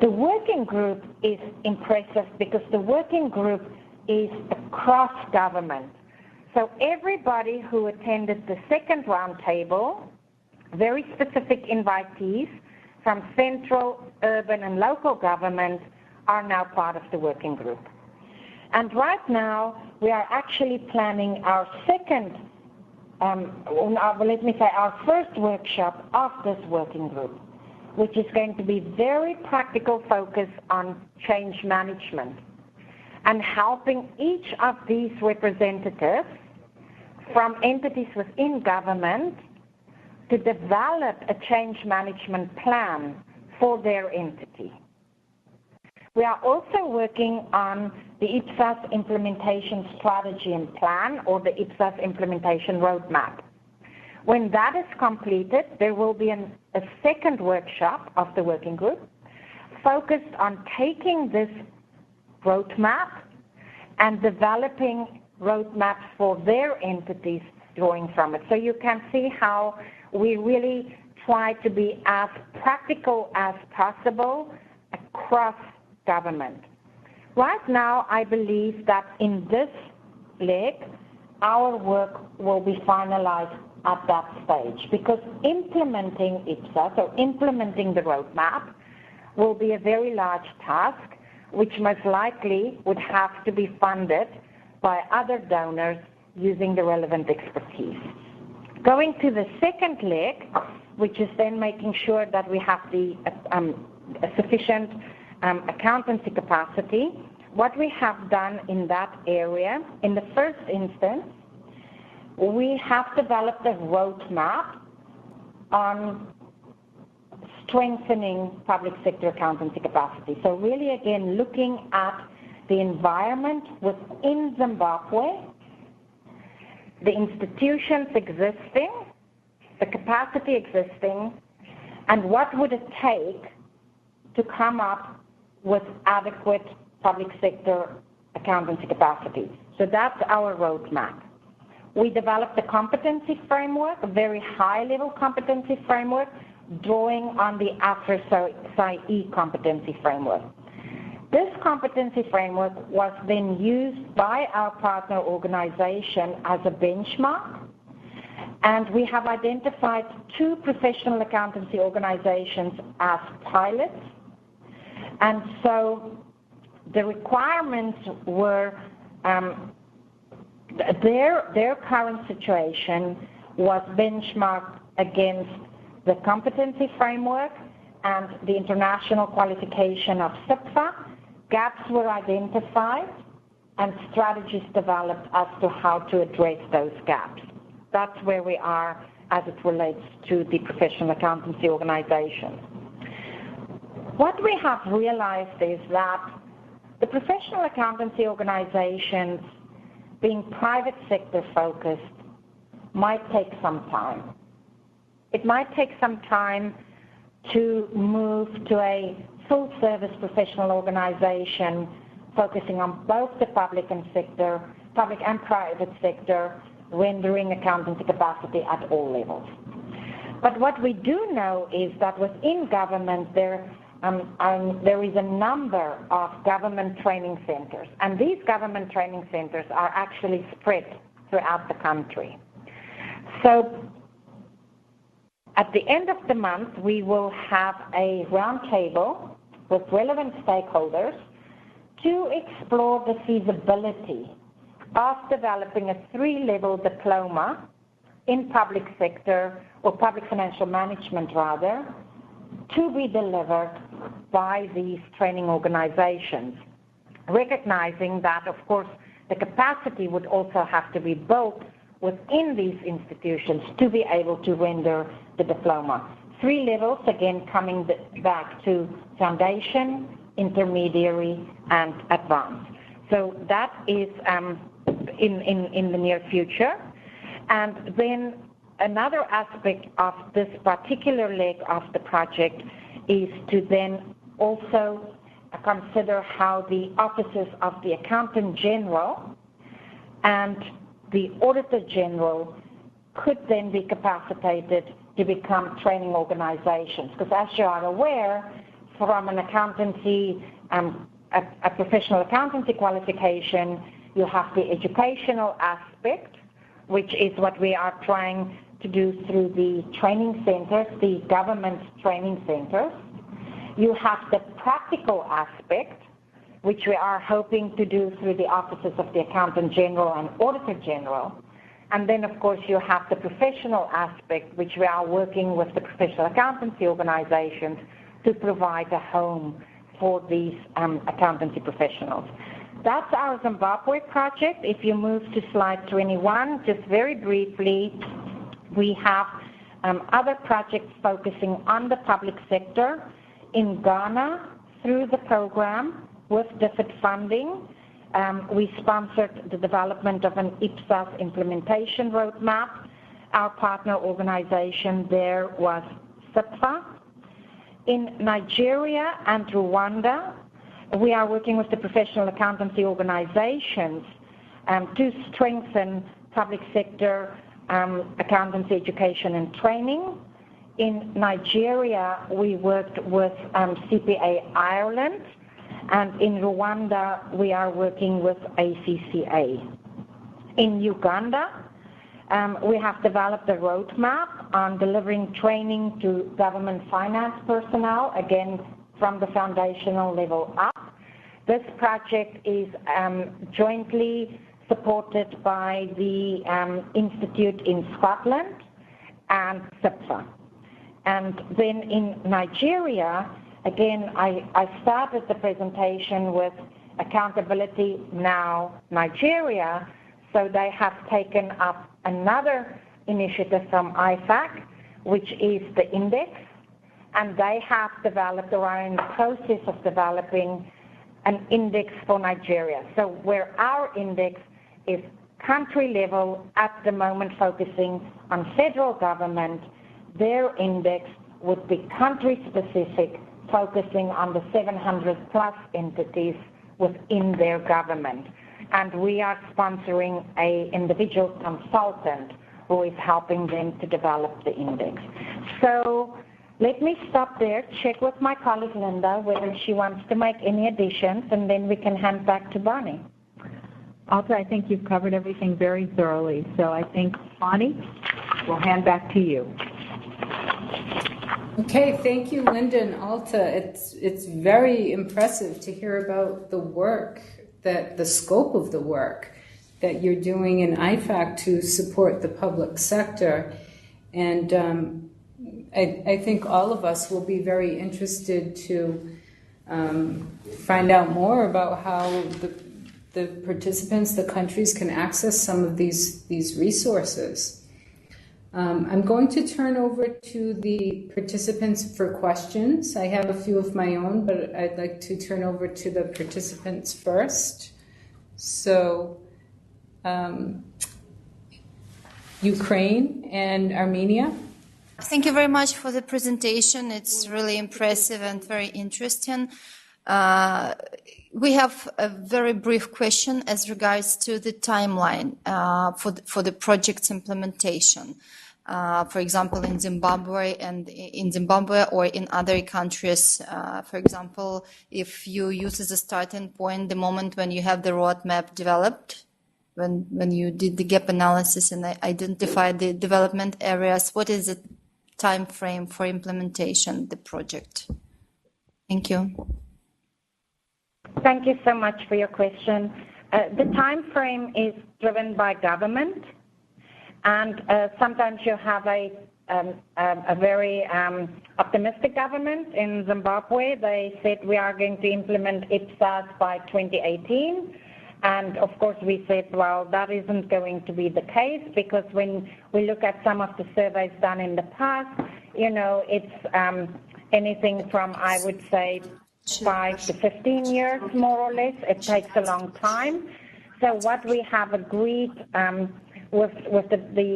The working group is impressive because the working group is across government. So everybody who attended the second roundtable, very specific invitees from central, urban, and local government, are now part of the working group. And right now, we are actually planning our our first workshop of this working group, which is going to be very practical focus on change management and helping each of these representatives from entities within government to develop a change management plan for their entity. We are also working on the IPSAS implementation strategy and plan, or the IPSAS implementation roadmap. When that is completed, there will be a second workshop of the working group focused on taking this roadmap and developing roadmaps for their entities drawing from it. So you can see how we really try to be as practical as possible across government. Right now, I believe that in this leg, our work will be finalized at that stage, because implementing IPSAS, or implementing the roadmap, will be a very large task, which most likely would have to be funded by other donors using the relevant expertise. Going to the second leg, which is then making sure that we have the sufficient accountancy capacity. What we have done in that area, in the first instance, we have developed a roadmap on strengthening public sector accountancy capacity. So really, again, looking at the environment within Zimbabwe, the institutions existing, the capacity existing, and what would it take to come up with adequate public sector accountancy capacity. So that's our roadmap. We developed a competency framework, a very high-level competency framework, drawing on the AFROSAI-E competency framework. This competency framework was then used by our partner organization as a benchmark, and we have identified 2 professional accountancy organizations as pilots. And so the requirements were, their current situation was benchmarked against the competency framework and the international qualification of CFRR. Gaps were identified and strategies developed as to how to address those gaps. That's where we are as it relates to the professional accountancy organizations. What we have realized is that the professional accountancy organizations, being private sector focused, might take some time. It might take some time to move to a full service professional organization focusing on both the public and private sector, rendering accountancy capacity at all levels. But what we do know is that within government there is a number of government training centers, and these government training centers are actually spread throughout the country. So At the end of the month, we will have a roundtable with relevant stakeholders to explore the feasibility of developing a 3-level diploma in public sector, or public financial management rather, to be delivered by these training organizations, recognizing that, of course, the capacity would also have to be built within these institutions to be able to render the diploma. 3 levels, again, coming back to foundation, intermediary, and advanced. So that is in the near future. And then another aspect of this particular leg of the project is to then also consider how the offices of the Accountant General and the Auditor General could then be capacitated to become training organizations. Because as you are aware, from an accountancy, a professional accountancy qualification, you have the educational aspect, which is what we are trying to do through the training centers, the government training centers. You have the practical aspect, which we are hoping to do through the offices of the Accountant General and Auditor General. And then, of course, you have the professional aspect, which we are working with the professional accountancy organizations to provide a home for these accountancy professionals. That's our Zimbabwe project. If you move to slide 21, just very briefly, we have other projects focusing on the public sector in Ghana through the program with DFID funding. We sponsored the development of an IPSAS implementation roadmap. Our partner organization there was CFRR. In Nigeria and Rwanda, we are working with the professional accountancy organizations to strengthen public sector accountancy education and training. In Nigeria, we worked with CPA Ireland, and in Rwanda, we are working with ACCA. In Uganda, we have developed a roadmap on delivering training to government finance personnel, again, from the foundational level up. This project is jointly supported by the Institute in Scotland and CFRR. And then in Nigeria, again, I started the presentation with Accountability Now Nigeria, so they have taken up another initiative from IFAC, which is the index, and they have developed, or are in the process of developing, an index for Nigeria. So where our index is country level at the moment focusing on federal government, their index would be country specific, focusing on the 700 plus entities within their government. And we are sponsoring an individual consultant who is helping them to develop the index. So let me stop there, check with my colleague Linda whether she wants to make any additions, and then we can hand back to Bonnie. Alta, I think you've covered everything very thoroughly. So I think, Bonnie, we'll hand back to you. Okay, thank you, Linda and Alta. It's very impressive to hear about the work, the scope of the work that you're doing in IFAC to support the public sector. And I think all of us will be very interested to find out more about how the participants, the countries, can access some of these resources. I'm going to turn over to the participants for questions. I have a few of my own, but I'd like to turn over to the participants first. So, Ukraine and Armenia. Thank you very much for the presentation. It's really impressive and very interesting. We have a very brief question as regards to the timeline for the project's implementation. For example, in Zimbabwe or in other countries, for example, if you use as a starting point the moment when you have the roadmap developed, when you did the gap analysis and identified the development areas, what is the time frame for implementation of the project? Thank you. Thank you so much for your question. The time frame is driven by government, and sometimes you have a very optimistic government. In Zimbabwe, they said we are going to implement IPSAS by 2018. And of course we said, well, that isn't going to be the case, because when we look at some of the surveys done in the past, you know, it's anything from, I would say, 5 to 15 years, more or less. It takes a long time. So what we have agreed with the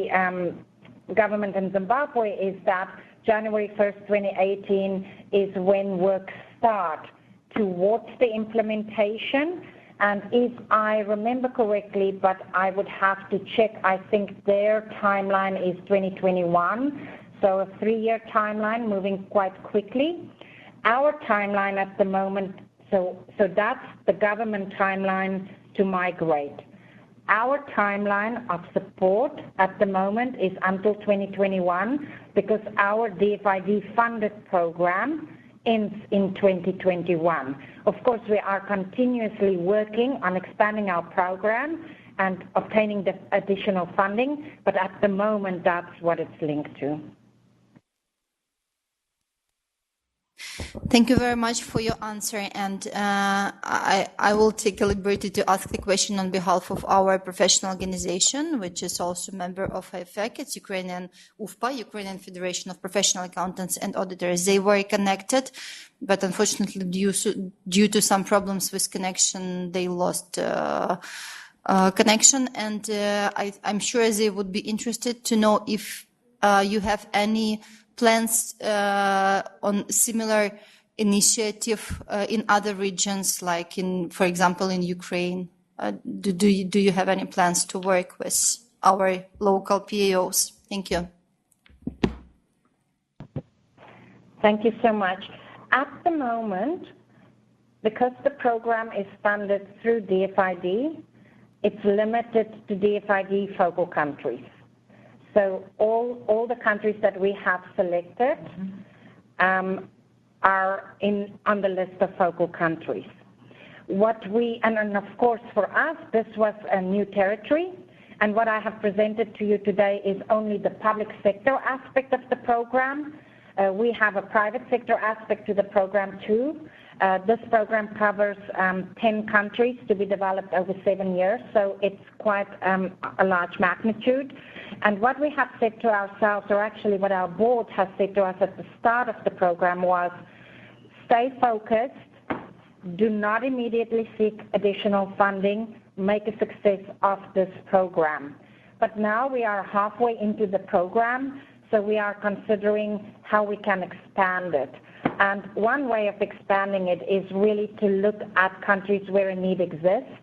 government in Zimbabwe is that January 1st, 2018 is when work start towards the implementation. And if I remember correctly, but I would have to check, I think their timeline is 2021, so a 3-year timeline, moving quite quickly. Our timeline at the moment, so that's the government timeline to migrate. Our timeline of support at the moment is until 2021, because our DFID funded program ends in 2021. Of course, we are continuously working on expanding our program and obtaining the additional funding, but at the moment, that's what it's linked to. Thank you very much for your answer, and I will take a liberty to ask the question on behalf of our professional organization, which is also a member of IFAC. It's Ukrainian UFPA, Ukrainian Federation of Professional Accountants and Auditors. They were connected, but unfortunately due to some problems with connection, they lost connection, and I'm sure they would be interested to know if you have any plans on similar initiative in other regions, like for example, in Ukraine. Do you have any plans to work with our local PAOs? Thank you. Thank you so much. At the moment, because the program is funded through DFID, it's limited to DFID focal countries. So all the countries that we have selected are on the list of focal countries. And of course for us, this was a new territory, and what I have presented to you today is only the public sector aspect of the program. We have a private sector aspect to the program too. This program covers 10 countries to be developed over 7 years, so it's quite a large magnitude. And what we have said to ourselves, or actually what our board has said to us at the start of the program, was stay focused, do not immediately seek additional funding, make a success of this program. But now we are halfway into the program, so we are considering how we can expand it. And one way of expanding it is really to look at countries where a need exists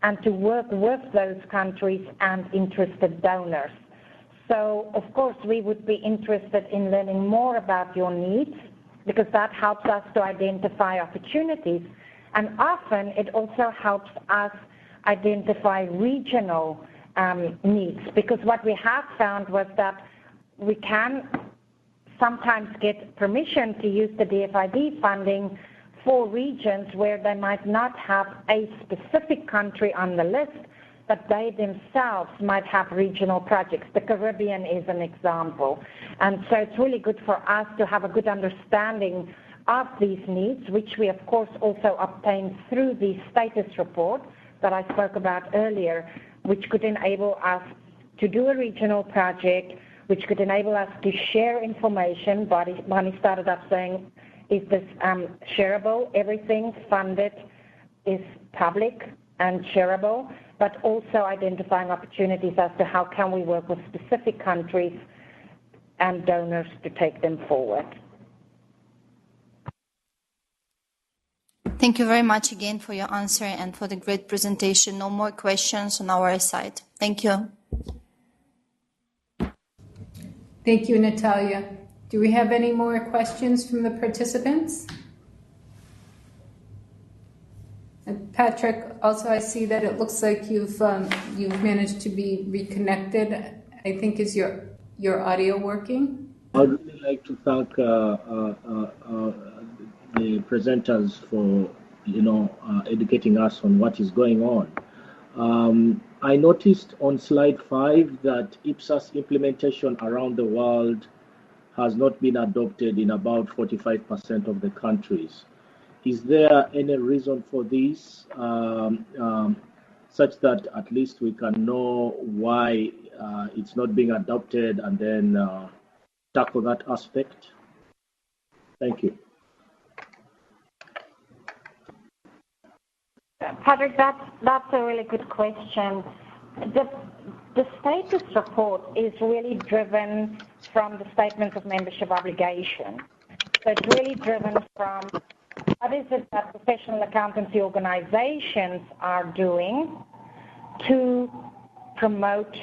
and to work with those countries and interested donors. So, of course, we would be interested in learning more about your needs, because that helps us to identify opportunities. And often it also helps us identify regional needs, because what we have found was that we can sometimes get permission to use the DFID funding for regions where they might not have a specific country on the list, but they themselves might have regional projects. The Caribbean is an example. And so it's really good for us to have a good understanding of these needs, which we of course also obtain through the status report that I spoke about earlier, which could enable us to do a regional project, which could enable us to share information. Bonnie started up saying, is this shareable? Everything funded is public and shareable, but also identifying opportunities as to how can we work with specific countries and donors to take them forward. Thank you very much again for your answer and for the great presentation. No more questions on our side. Thank you. Thank you, Natalia. Do we have any more questions from the participants? And Patrick, also I see that it looks like you've managed to be reconnected. I think, is your audio working? like to thank the presenters for, educating us on what is going on. I noticed on slide 5 that IPSAS implementation around the world has not been adopted in about 45% of the countries. Is there any reason for this, such that at least we can know why it's not being adopted and then tackle that aspect? Thank you. Patrick, that's a really good question. The status report is really driven from the statements of membership obligation. So it's really driven from what is it that professional accountancy organizations are doing to promote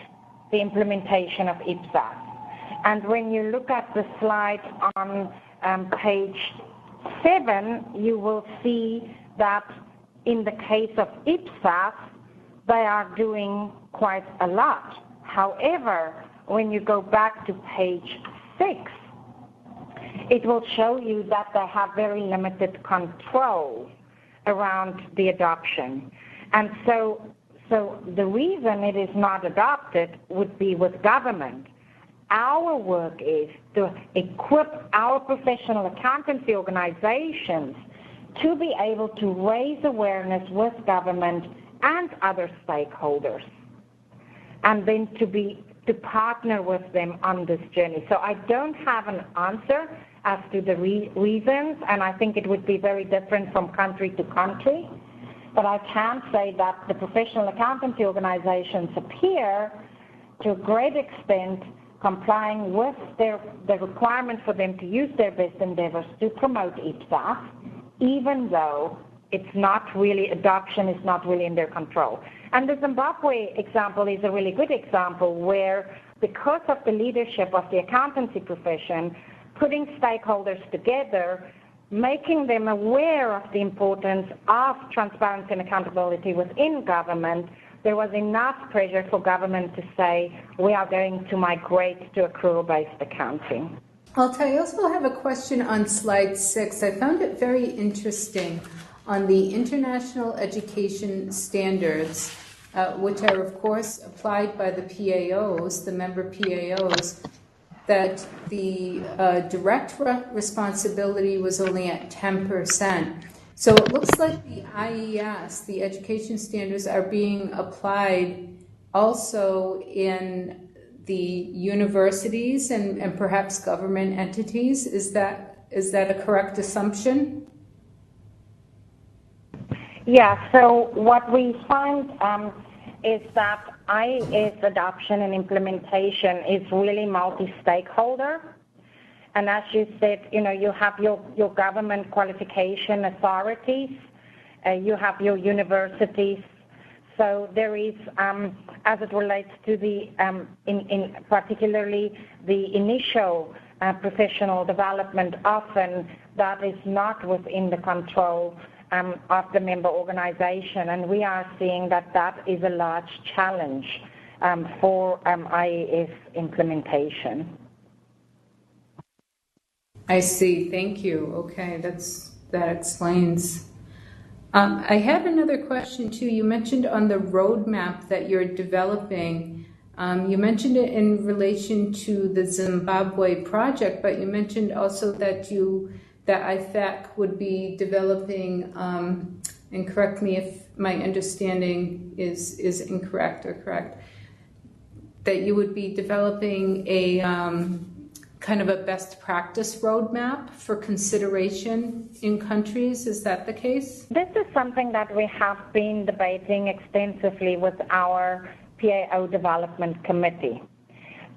the implementation of IPSAS. And when you look at the slide on page 7, you will see that in the case of IPSAS, they are doing quite a lot. However, when you go back to page 6, it will show you that they have very limited control around the adoption. And so the reason it is not adopted would be with government. Our work is to equip our professional accountancy organizations to be able to raise awareness with government and other stakeholders, and then to partner with them on this journey. So I don't have an answer as to the reasons, and I think it would be very different from country to country, but I can say that the professional accountancy organizations appear to a great extent complying with the requirement for them to use their best endeavors to promote IPSAS, even though it's not really, adoption is not really in their control. And the Zimbabwe example is a really good example where, because of the leadership of the accountancy profession, putting stakeholders together, making them aware of the importance of transparency and accountability within government, there was enough pressure for government to say, we are going to migrate to accrual-based accounting. Alta, I also have a question on slide 6. I found it very interesting on the international education standards, which are of course applied by the PAOs, the member PAOs, that the direct responsibility was only at 10%. So it looks like the IES, the education standards, are being applied also in the universities and perhaps government entities. Is that a correct assumption? Yeah, so what we find is that IES adoption and implementation is really multi-stakeholder. And as you said, you have your government qualification authorities, you have your universities. So there is, as it relates to the, in particularly the initial professional development, often that is not within the control of the member organization, and we are seeing that is a large challenge for IES implementation. I see. Thank you. Okay, that explains. I had another question too. You mentioned on the roadmap that you're developing. You mentioned it in relation to the Zimbabwe project, but you mentioned also that IFAC would be developing, and correct me if my understanding is incorrect or correct, that you would be developing a kind of a best practice roadmap for consideration in countries. Is that the case? This is something that we have been debating extensively with our PAO Development Committee.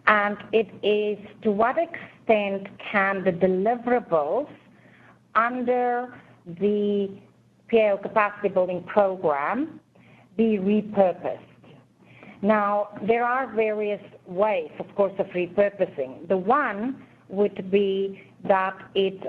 And it is, to what extent can the deliverables under the PAO Capacity Building Program be repurposed? Now, there are various ways, of course, of repurposing. The one would be that it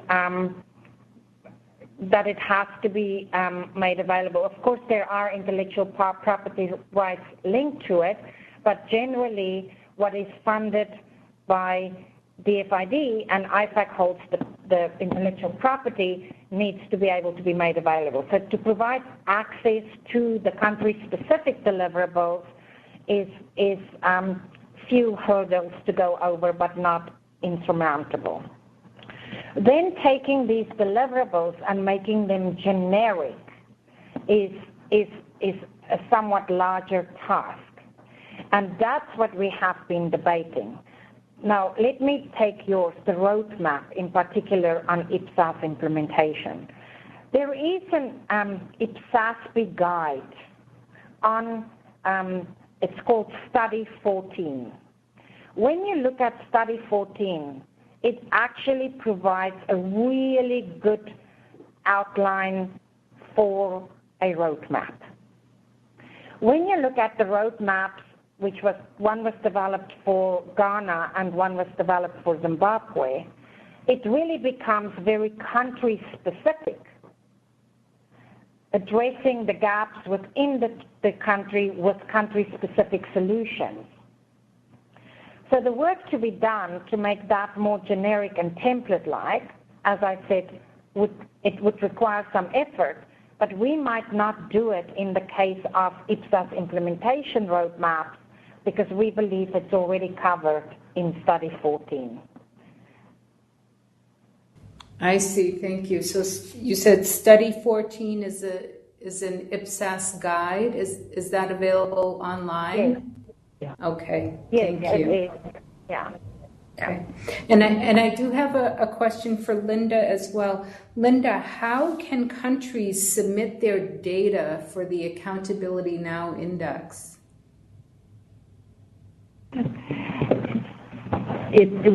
has to be made available. Of course, there are intellectual property rights linked to it, but generally what is funded by DFID and IFAC holds the intellectual property needs to be able to be made available. So to provide access to the country-specific deliverables is few hurdles to go over, but not insurmountable. Then taking these deliverables and making them generic is a somewhat larger task. And that's what we have been debating. Now, let me take yours, the roadmap in particular on IPSAS implementation. There is an IPSASP guide on, it's called Study 14. When you look at Study 14, it actually provides a really good outline for a roadmap. When you look at the roadmaps, which one was developed for Ghana and one was developed for Zimbabwe, it really becomes very country-specific, addressing the gaps within the country with country-specific solutions. So the work to be done to make that more generic and template-like, as I said, it would require some effort, but we might not do it in the case of IPSAS implementation roadmaps because we believe it's already covered in Study 14. I see, thank you. So you said Study 14 is an IPSAS guide. Is that available online? Yes. Yeah. Okay. Yes, Thank you. it is. Yeah. Okay. And I do have a question for Linda as well. Linda, how can countries submit their data for the Accountability Now Index?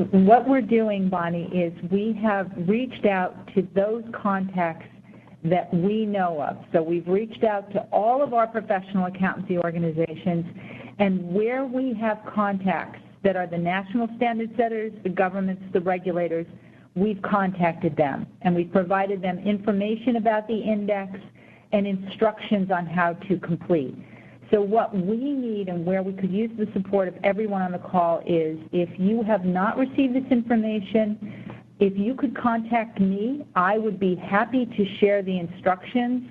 What we're doing, Bonnie, is we have reached out to those contacts that we know of. So we've reached out to all of our professional accountancy organizations, and where we have contacts that are the national standard setters, the governments, the regulators, we've contacted them, and we've provided them information about the index and instructions on how to complete. So what we need and where we could use the support of everyone on the call is if you have not received this information, if you could contact me, I would be happy to share the instructions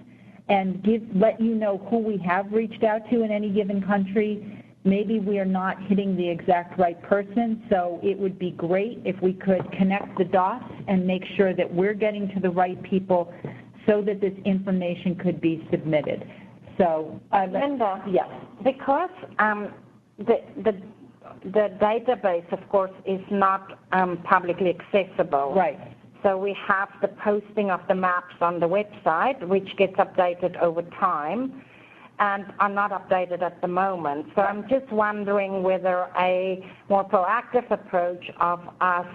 and let you know who we have reached out to in any given country. Maybe we are not hitting the exact right person, so it would be great if we could connect the dots and make sure that we're getting to the right people so that this information could be submitted. So, Linda, yes. Because the database, of course, is not publicly accessible. Right. So we have the posting of the maps on the website, which gets updated over time, and are not updated at the moment. So I'm just wondering whether a more proactive approach of us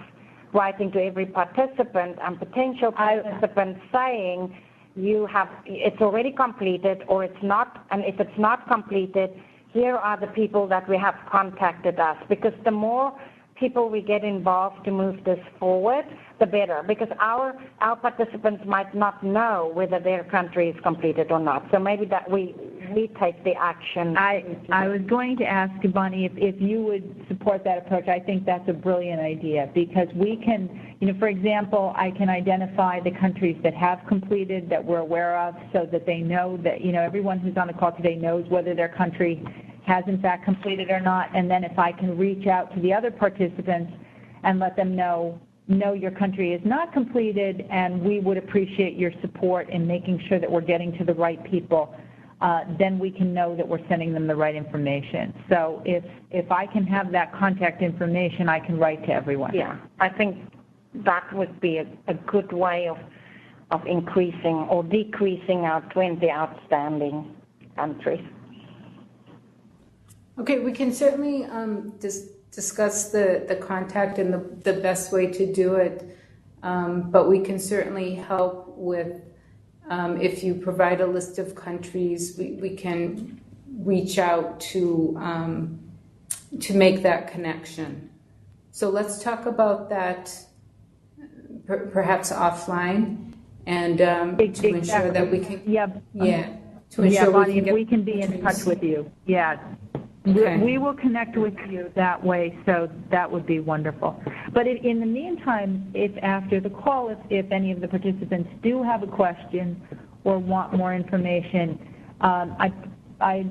writing to every participant and potential participants saying, it's already completed or it's not, and if it's not completed, here are the people that we have contacted us. Because the more people we get involved to move this forward, the better. Because our participants might not know whether their country is completed or not. So maybe that we take the action. I was going to ask Bonnie if you would support that approach. I think that's a brilliant idea because we can, for example, I can identify the countries that have completed that we're aware of so that they know that, everyone who's on the call today knows whether their country has in fact completed or not. And then if I can reach out to the other participants and let them know, no, your country is not completed and we would appreciate your support in making sure that we're getting to the right people, then we can know that we're sending them the right information. So if I can have that contact information, I can write to everyone. Yeah, I think that would be a good way of increasing or decreasing our 20 outstanding countries. Okay, we can certainly discuss the contact and the best way to do it, but we can certainly help with, if you provide a list of countries, we can reach out to make that connection. So let's talk about that perhaps offline and to ensure that we can, Bonnie, if we can be in touch with you. Yeah. Okay. We will connect with you that way, so that would be wonderful. But in the meantime, if after the call, if any of the participants do have a question or want more information, I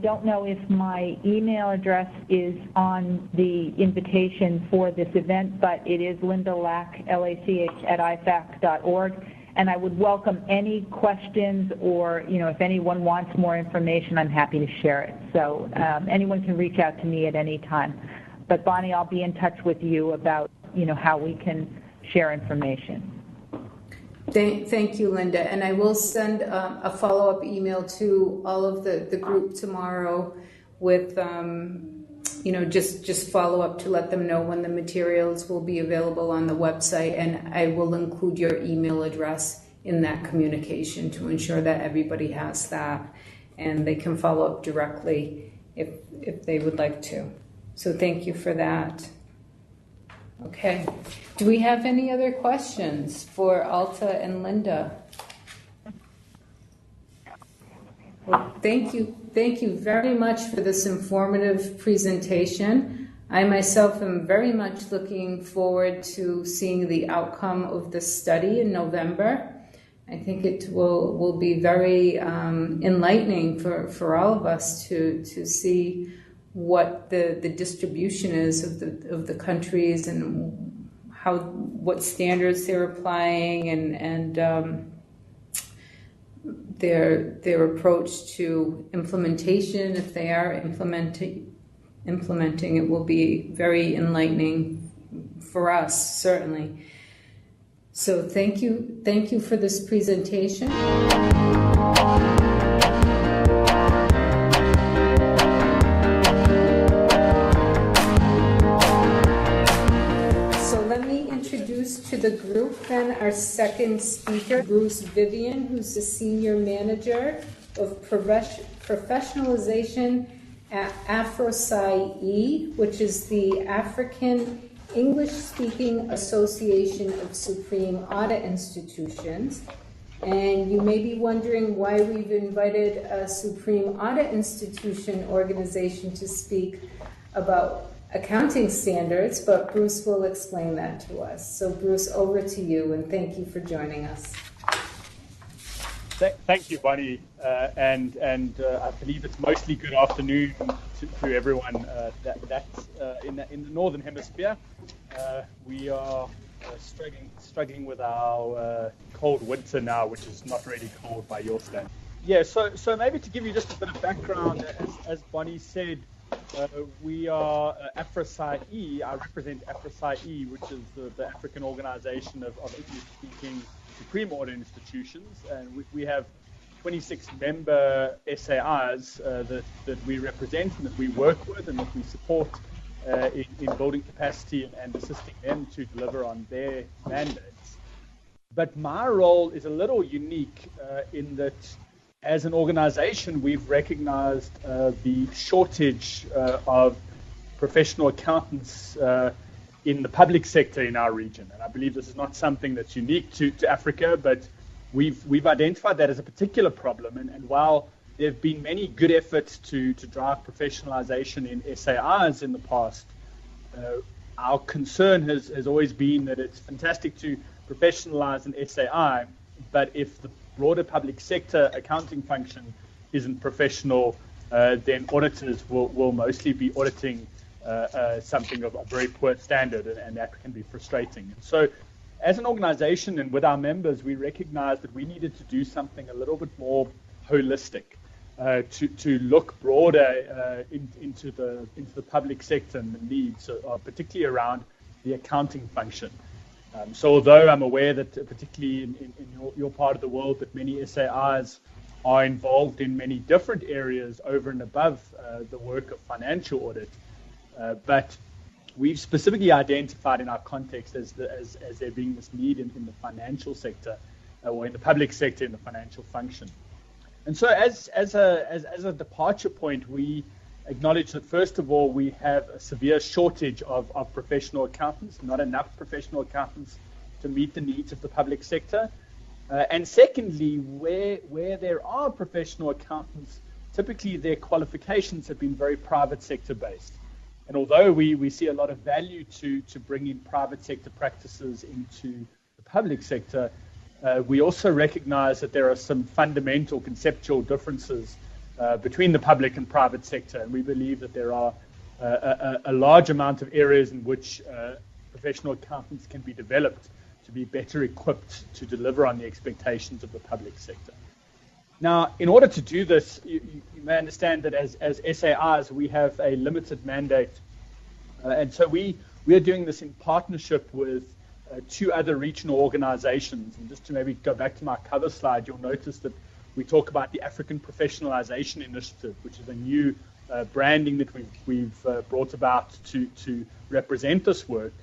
don't know if my email address is on the invitation for this event, but it is Linda Lach, L-A-C-H, @ifac.org. And I would welcome any questions, or, you know, if anyone wants more information, I'm happy to share it. So anyone can reach out to me at any time. But Bonnie, I'll be in touch with you about, you know, how we can share information. Thank you, Linda. And I will send a follow-up email to all of the group tomorrow with, you know, just follow up to let them know when the materials will be available on the website. And I will include your email address in that communication to ensure that everybody has that and they can follow up directly if they would like to. So thank you for that. Okay. Do we have any other questions for Alta and Linda? Well, thank you very much for this informative presentation. I myself am very much looking forward to seeing the outcome of the study in November. I think it will be very enlightening for all of us to see what the distribution is of the countries and what standards they're applying and their approach to implementation. If they are implementing, it will be very enlightening for us, certainly. So thank you for this presentation. To the group, then, our second speaker, Bruce Vivian, who's the Senior Manager of Professionalization at AFROSAI-E, which is the African English-Speaking Association of Supreme Audit Institutions. And you may be wondering why we've invited a Supreme Audit Institution organization to speak about accounting standards, but Bruce will explain that to us. So Bruce, over to you, and thank you for joining us. Thank you, Bonnie, and I believe it's mostly good afternoon to everyone that's in the Northern Hemisphere. We are struggling with our cold winter now, which is not really cold by your standards. Yeah, so maybe to give you just a bit of background, as Bonnie said, we are AFROSAI-E. I represent AFROSAI-E, which is the African organization of English-speaking Supreme Audit Institutions, and we have 26 member SAIs that we represent and that we work with and that we support in building capacity and assisting them to deliver on their mandates. But my role is a little unique in that, as an organization, we've recognized the shortage of professional accountants in the public sector in our region. And I believe this is not something that's unique to Africa, but we've identified that as a particular problem. And while there have been many good efforts to drive professionalization in SAIs in the past, our concern has always been that it's fantastic to professionalize an SAI, but if the broader public sector accounting function isn't professional, then auditors will mostly be auditing something of a very poor standard, and that can be frustrating. And so as an organization and with our members, we recognized that we needed to do something a little bit more holistic, to look broader into the public sector and the needs, particularly around the accounting function. So although I'm aware that particularly in your part of the world that many SAIs are involved in many different areas over and above the work of financial audit, but we've specifically identified in our context as there being this need in the financial sector or in the public sector in the financial function. And so as a departure point, we acknowledge that, first of all, we have a severe shortage of professional accountants, not enough professional accountants to meet the needs of the public sector. And secondly, where there are professional accountants, typically their qualifications have been very private sector based. And although we see a lot of value to bring in private sector practices into the public sector, we also recognize that there are some fundamental conceptual differences between the public and private sector. And we believe that there are a large amount of areas in which professional accountants can be developed to be better equipped to deliver on the expectations of the public sector. Now, in order to do this, you may understand that as SAIs, we have a limited mandate. And so we are doing this in partnership with two other regional organizations. And just to maybe go back to my cover slide, you'll notice that we talk about the African Professionalization Initiative, which is a new branding that we've brought about to represent this work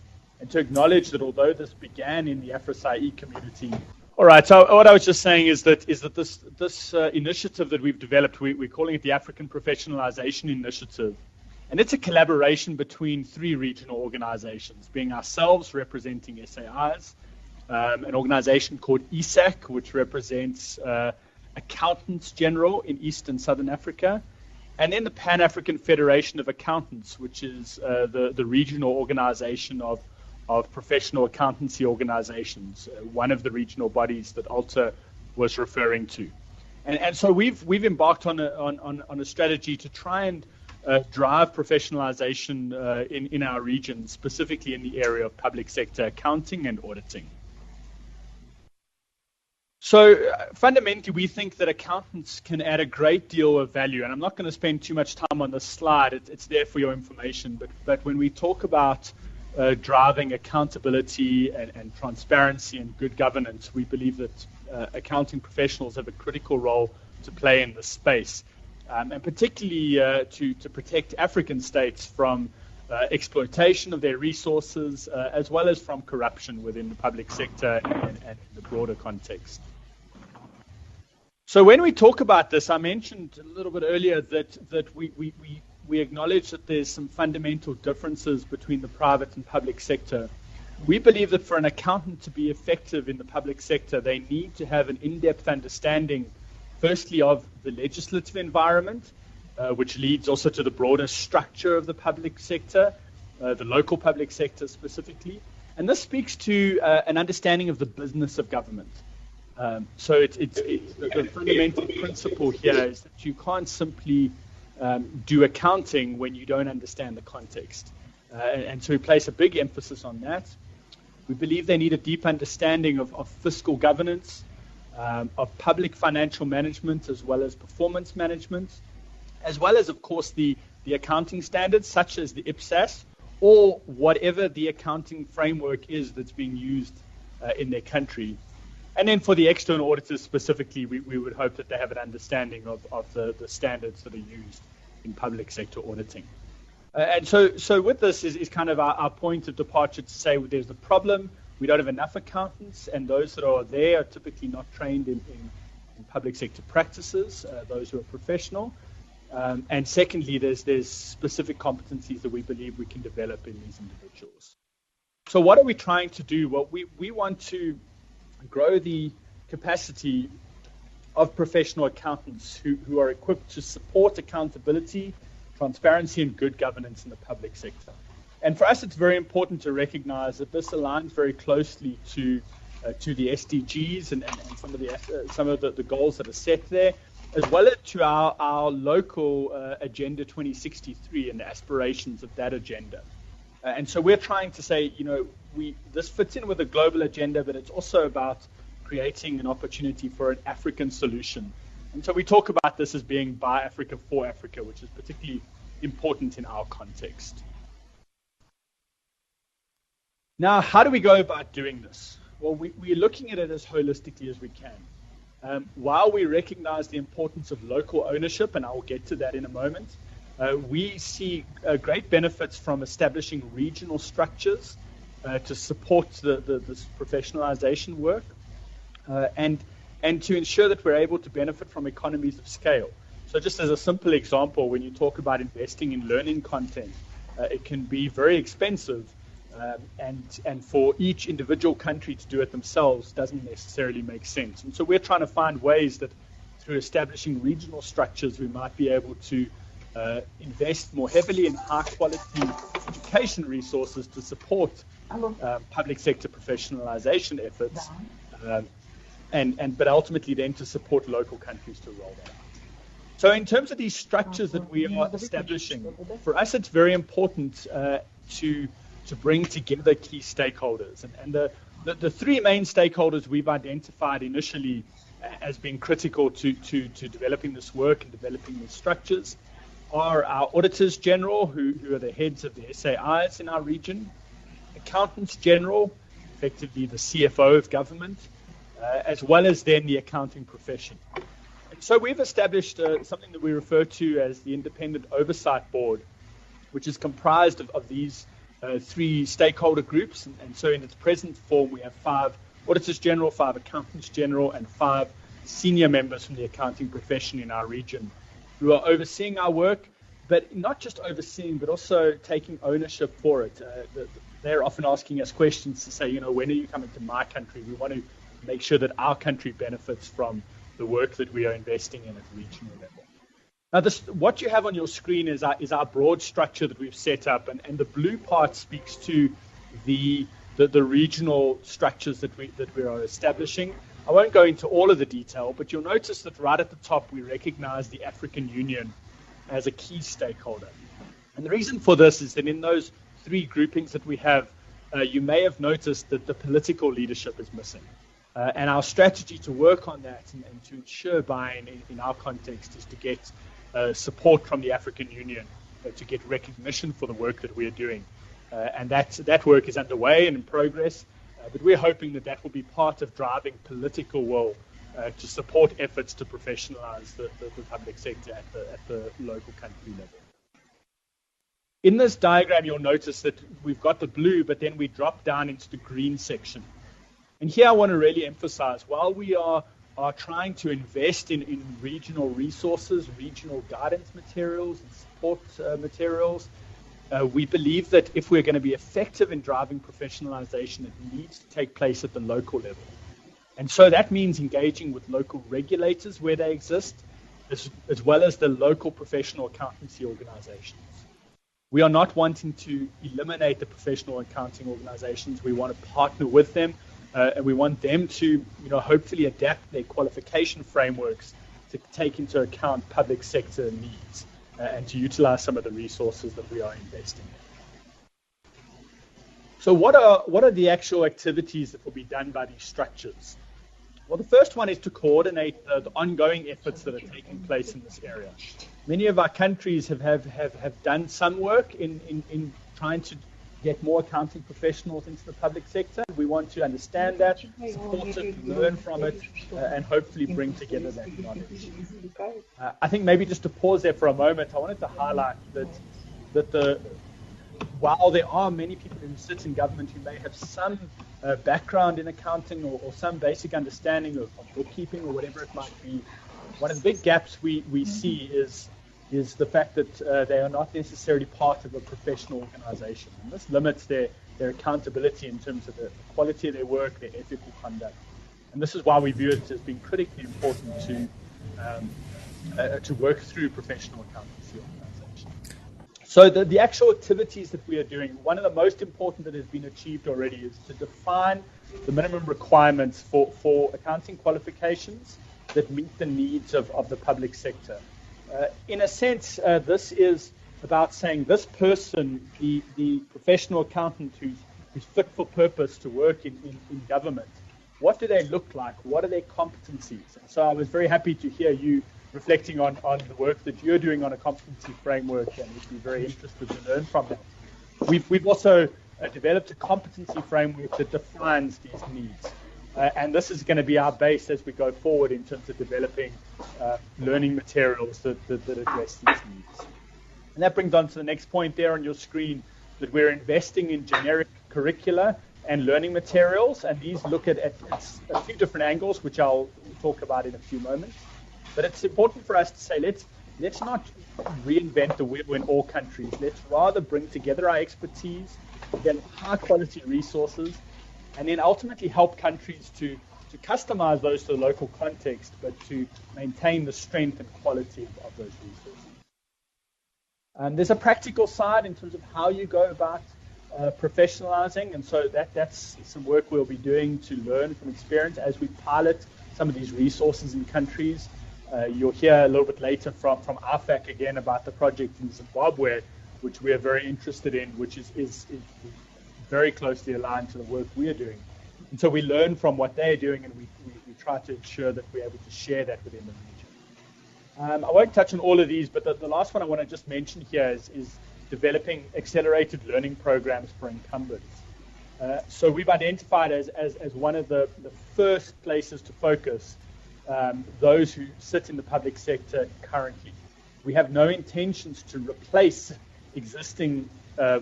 and to acknowledge that although this began in the AFROSAI-E community. All right, so what I was just saying is that this initiative that we've developed, we're calling it the African Professionalization Initiative. And it's a collaboration between three regional organizations, being ourselves representing SAIs, an organization called IFAC, which represents accountants general in East and Southern Africa, and then the Pan-African Federation of Accountants, which is the regional organization of professional accountancy organizations, one of the regional bodies that Alta was referring to. And so we've embarked on a strategy to try and drive professionalization in our region, specifically in the area of public sector accounting and auditing. So fundamentally, we think that accountants can add a great deal of value, and I'm not going to spend too much time on this slide. It's there for your information, but when we talk about driving accountability and transparency and good governance, we believe that accounting professionals have a critical role to play in this space, and particularly to protect African states from exploitation of their resources, as well as from corruption within the public sector and in the broader context. So when we talk about this, I mentioned a little bit earlier that we acknowledge that there's some fundamental differences between the private and public sector. We believe that for an accountant to be effective in the public sector, they need to have an in-depth understanding, firstly, of the legislative environment, which leads also to the broader structure of the public sector, the local public sector specifically. And this speaks to an understanding of the business of government. So the fundamental principle here is that you can't simply do accounting when you don't understand the context. And so we place a big emphasis on that. We believe they need a deep understanding of fiscal governance, of public financial management, as well as performance management, as well as, of course, the accounting standards, such as the IPSAS, or whatever the accounting framework is that's being used in their country. And then for the external auditors specifically, we would hope that they have an understanding of the standards that are used in public sector auditing. And so with this is kind of our point of departure to say there's a problem, we don't have enough accountants, and those that are there are typically not trained in public sector practices, those who are professional. And secondly, there's specific competencies that we believe we can develop in these individuals. So what are we trying to do? Well, we want to grow the capacity of professional accountants who are equipped to support accountability, transparency, and good governance in the public sector. And for us, it's very important to recognize that this aligns very closely to the SDGs and some of the goals that are set there, as well as to our local Agenda 2063 and the aspirations of that agenda. And so we're trying to say, this fits in with a global agenda, but it's also about creating an opportunity for an African solution. And so we talk about this as being by Africa, for Africa, which is particularly important in our context. Now, how do we go about doing this? Well, we're looking at it as holistically as we can. While we recognize the importance of local ownership, and I will get to that in a moment, we see great benefits from establishing regional structures to support this professionalization work and to ensure that we're able to benefit from economies of scale. So just as a simple example, when you talk about investing in learning content, it can be very expensive, and for each individual country to do it themselves doesn't necessarily make sense. And so we're trying to find ways that through establishing regional structures, we might be able to invest more heavily in high-quality education resources to support public sector professionalization efforts, but ultimately then to support local countries to roll that out. So in terms of these structures that we are establishing, for us it's very important to bring together key stakeholders. And the three main stakeholders we've identified initially as being critical to developing this work and developing these structures are our auditors general, who are the heads of the SAIs in our region, accountants general, effectively the CFO of government, as well as then the accounting profession. And so we've established something that we refer to as the Independent Oversight Board, which is comprised of these three stakeholder groups. And so in its present form, we have 5 auditors general, 5 accountants general, and 5 senior members from the accounting profession in our region who are overseeing our work, but not just overseeing, but also taking ownership for it. They're often asking us questions to say, when are you coming to my country? We want to make sure that our country benefits from the work that we are investing in at the regional level. Now, what you have on your screen is our broad structure that we've set up, and the blue part speaks to the regional structures that we are establishing. I won't go into all of the detail, but you'll notice that right at the top we recognize the African Union as a key stakeholder. And the reason for this is that in those 3 groupings that we have, you may have noticed that the political leadership is missing. And our strategy to work on that and to ensure buy-in in our context is to get support from the African Union, to get recognition for the work that we are doing. And that work is underway and in progress, but we're hoping that will be part of driving political will to support efforts to professionalize the public sector at the local country level. In this diagram, you'll notice that we've got the blue, but then we drop down into the green section. And here I want to really emphasize, while we are trying to invest in regional resources, regional guidance materials, and support materials, we believe that if we're going to be effective in driving professionalization, it needs to take place at the local level. And so that means engaging with local regulators where they exist, as well as the local professional accountancy organizations. We are not wanting to eliminate the professional accounting organizations. We want to partner with them, and we want them to, hopefully adapt their qualification frameworks to take into account public sector needs and to utilize some of the resources that we are investing in. So what are the actual activities that will be done by these structures? Well, the first one is to coordinate the ongoing efforts that are taking place in this area. Many of our countries have done some work in trying to get more accounting professionals into the public sector. We want to understand that, support it, learn from it, and hopefully bring together that knowledge. I think maybe just to pause there for a moment, I wanted to highlight that while there are many people who sit in government who may have some background in accounting or some basic understanding of bookkeeping or whatever it might be, one of the big gaps we see is the fact that they are not necessarily part of a professional organization. And this limits their accountability in terms of the quality of their work, their ethical conduct. And this is why we view it as being critically important to work through professional accountancy organizations. So the actual activities that we are doing, one of the most important that has been achieved already is to define the minimum requirements for accounting qualifications that meet the needs of the public sector. In a sense, this is about saying this person, the professional accountant who's fit for purpose to work in government, what do they look like? What are their competencies? And so I was very happy to hear you reflecting on the work that you're doing on a competency framework, and would be very interested to learn from that. We've also developed a competency framework that defines these needs. And this is going to be our base as we go forward in terms of developing learning materials that address these needs. And that brings on to the next point there on your screen, that we're investing in generic curricula and learning materials, and these look at a few different angles, which I'll talk about in a few moments. But it's important for us to say, let's not reinvent the wheel in all countries. Let's rather bring together our expertise, get high quality resources, and then ultimately help countries to customize those to the local context, but to maintain the strength and quality of those resources. There's a practical side in terms of how you go about professionalizing, and so that's some work we'll be doing to learn from experience as we pilot some of these resources in countries. You'll hear a little bit later from IFAC again about the project in Zimbabwe, which we are very interested in, which is very closely aligned to the work we are doing. And so we learn from what they're doing, and we try to ensure that we're able to share that within the region. I won't touch on all of these, but the last one I want to just mention here is developing accelerated learning programs for incumbents. So we've identified as one of the first places to focus those who sit in the public sector currently. We have no intentions to replace existing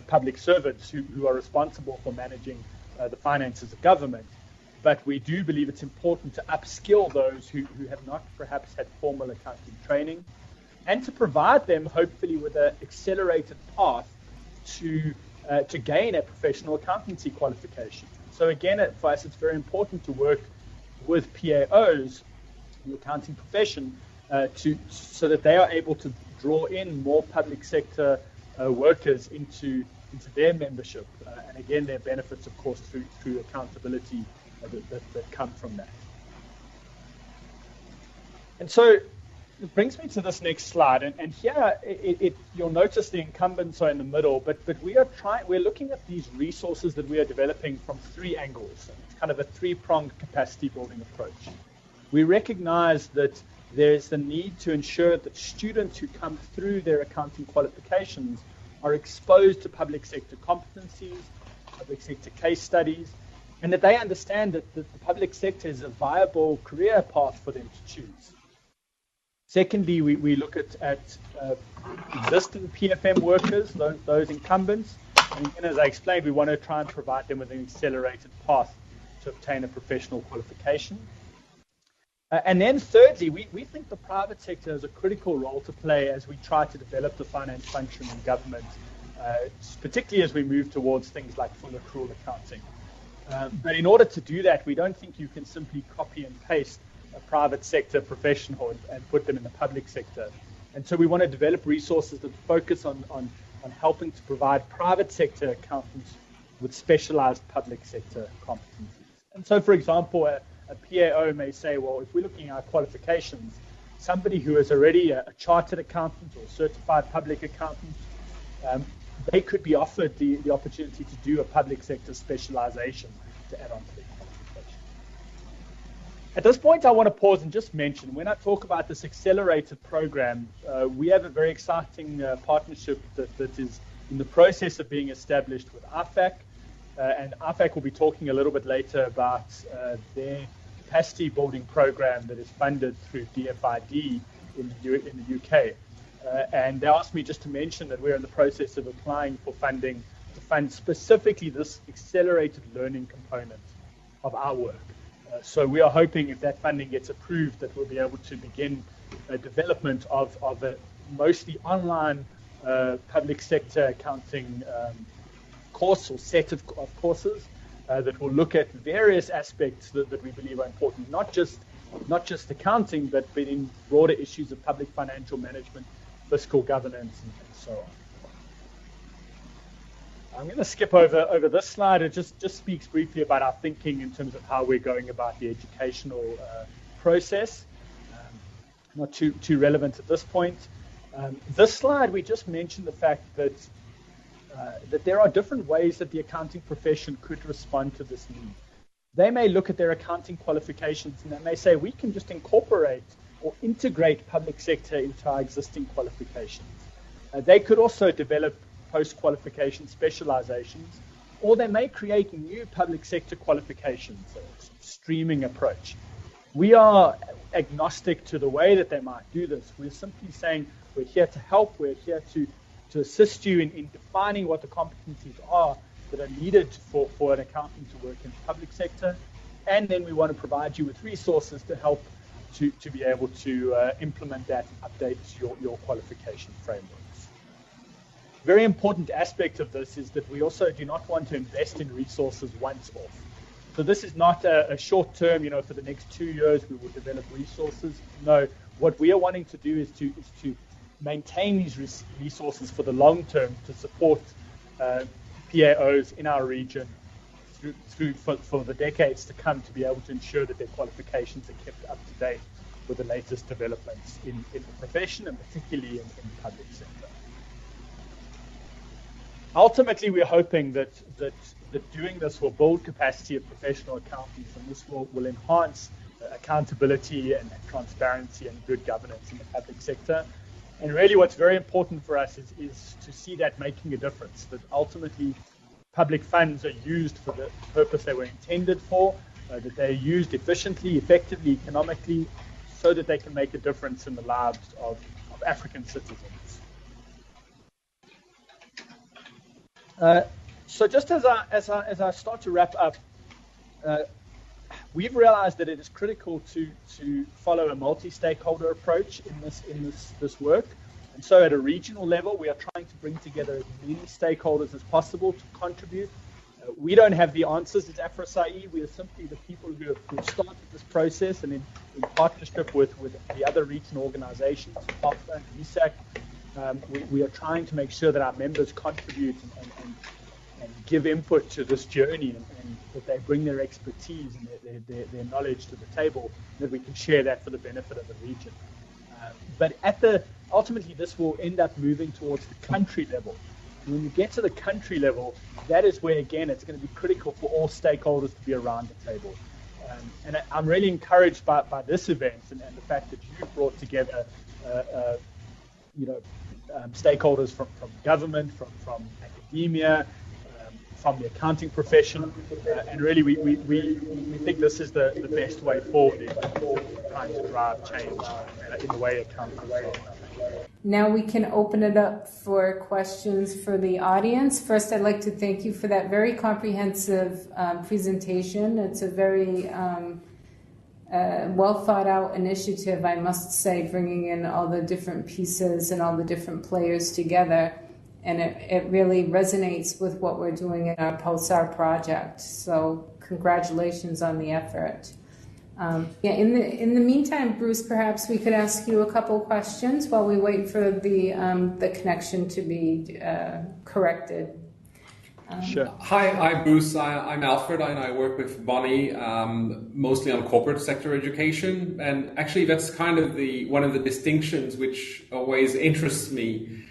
public servants who are responsible for managing the finances of government, but we do believe it's important to upskill those who have not perhaps had formal accounting training, and to provide them hopefully with an accelerated path to gain a professional accountancy qualification. So again, for us, it's very important to work with PAOs, the accounting profession, so that they are able to draw in more public sector workers into their membership, and again, their benefits, of course, through accountability that come from that. And so it brings me to this next slide, and here you'll notice the incumbents are in the middle, but we're looking at these resources that we are developing from three angles. It's kind of a three-pronged capacity building approach. We recognize that there's the need to ensure that students who come through their accounting qualifications are exposed to public sector competencies, public sector case studies, and that they understand that the public sector is a viable career path for them to choose. Secondly, we look at existing PFM workers, those incumbents, and again, as I explained, we want to try and provide them with an accelerated path to obtain a professional qualification. And then thirdly, we think the private sector has a critical role to play as we try to develop the finance function in government, particularly as we move towards things like full accrual accounting. But in order to do that, we don't think you can simply copy and paste a private sector professional and put them in the public sector. And so we want to develop resources that focus on helping to provide private sector accountants with specialized public sector competencies. And so, for example, a PAO may say, well, if we're looking at our qualifications, somebody who is already a chartered accountant or certified public accountant, they could be offered the opportunity to do a public sector specialization to add on to their qualification. At this point, I want to pause and just mention, when I talk about this accelerated program, we have a very exciting partnership that is in the process of being established with IFAC, and IFAC will be talking a little bit later about their capacity building program that is funded through DFID in the UK. And they asked me just to mention that we're in the process of applying for funding to fund specifically this accelerated learning component of our work. So we are hoping, if that funding gets approved, that we'll be able to begin development of a mostly online public sector accounting course or set of courses that will look at various aspects that we believe are important, not just accounting, but in broader issues of public financial management, fiscal governance, and so on. I'm going to skip over this slide. It just speaks briefly about our thinking in terms of how we're going about the educational process. Not too relevant at this point. This slide, we just mentioned the fact that there are different ways that the accounting profession could respond to this need. They may look at their accounting qualifications and they may say, we can just incorporate or integrate public sector into our existing qualifications. They could also develop post-qualification specializations, or they may create new public sector qualifications, a streaming approach. We are agnostic to the way that they might do this. We're simply saying we're here to help, we're here to assist you in defining what the competencies are that are needed for an accountant to work in the public sector, and then we want to provide you with resources to help to be able to implement that and update your qualification frameworks. Very important aspect of this is that we also do not want to invest in resources once off. So this is not a short term, for the next 2 years we will develop resources. No, what we are wanting to do is to maintain these resources for the long term to support PAOs in our region for the decades to come, to be able to ensure that their qualifications are kept up to date with the latest developments in the profession, and particularly in the public sector. Ultimately, we're hoping that doing this will build capacity of professional accountants, and this will enhance accountability and transparency and good governance in the public sector. And really what's very important for us is to see that making a difference, that ultimately public funds are used for the purpose they were intended for, that they're used efficiently, effectively, economically, so that they can make a difference in the lives of African citizens. So just as I start to wrap up, we've realized that it is critical to follow a multi-stakeholder approach in this work. And so at a regional level, we are trying to bring together as many stakeholders as possible to contribute. We don't have the answers as AFROSAI-E. We are simply the people who have started this process, and in partnership with the other regional organizations, PULSAR and IFAC, we are trying to make sure that our members contribute and give input to this journey, and that they bring their expertise and their knowledge to the table, that we can share that for the benefit of the region. But ultimately, this will end up moving towards the country level. When you get to the country level, that is where, again, it's going to be critical for all stakeholders to be around the table. And I'm really encouraged by this event and the fact that you've brought together, stakeholders from government, from academia, from the accounting profession, and really we think this is the best way forward in trying to drive change in the way accountants are. Now we can open it up for questions for the audience. First, I'd like to thank you for that very comprehensive presentation. It's a very well thought out initiative, I must say, bringing in all the different pieces and all the different players together. And it really resonates with what we're doing in our PULSAR project. So congratulations on the effort. In the meantime, Bruce, perhaps we could ask you a couple questions while we wait for the connection to be corrected. Sure. Hi, Bruce. I'm Alfred, and I work with Bonnie mostly on corporate sector education. And actually, that's kind of one of the distinctions which always interests me.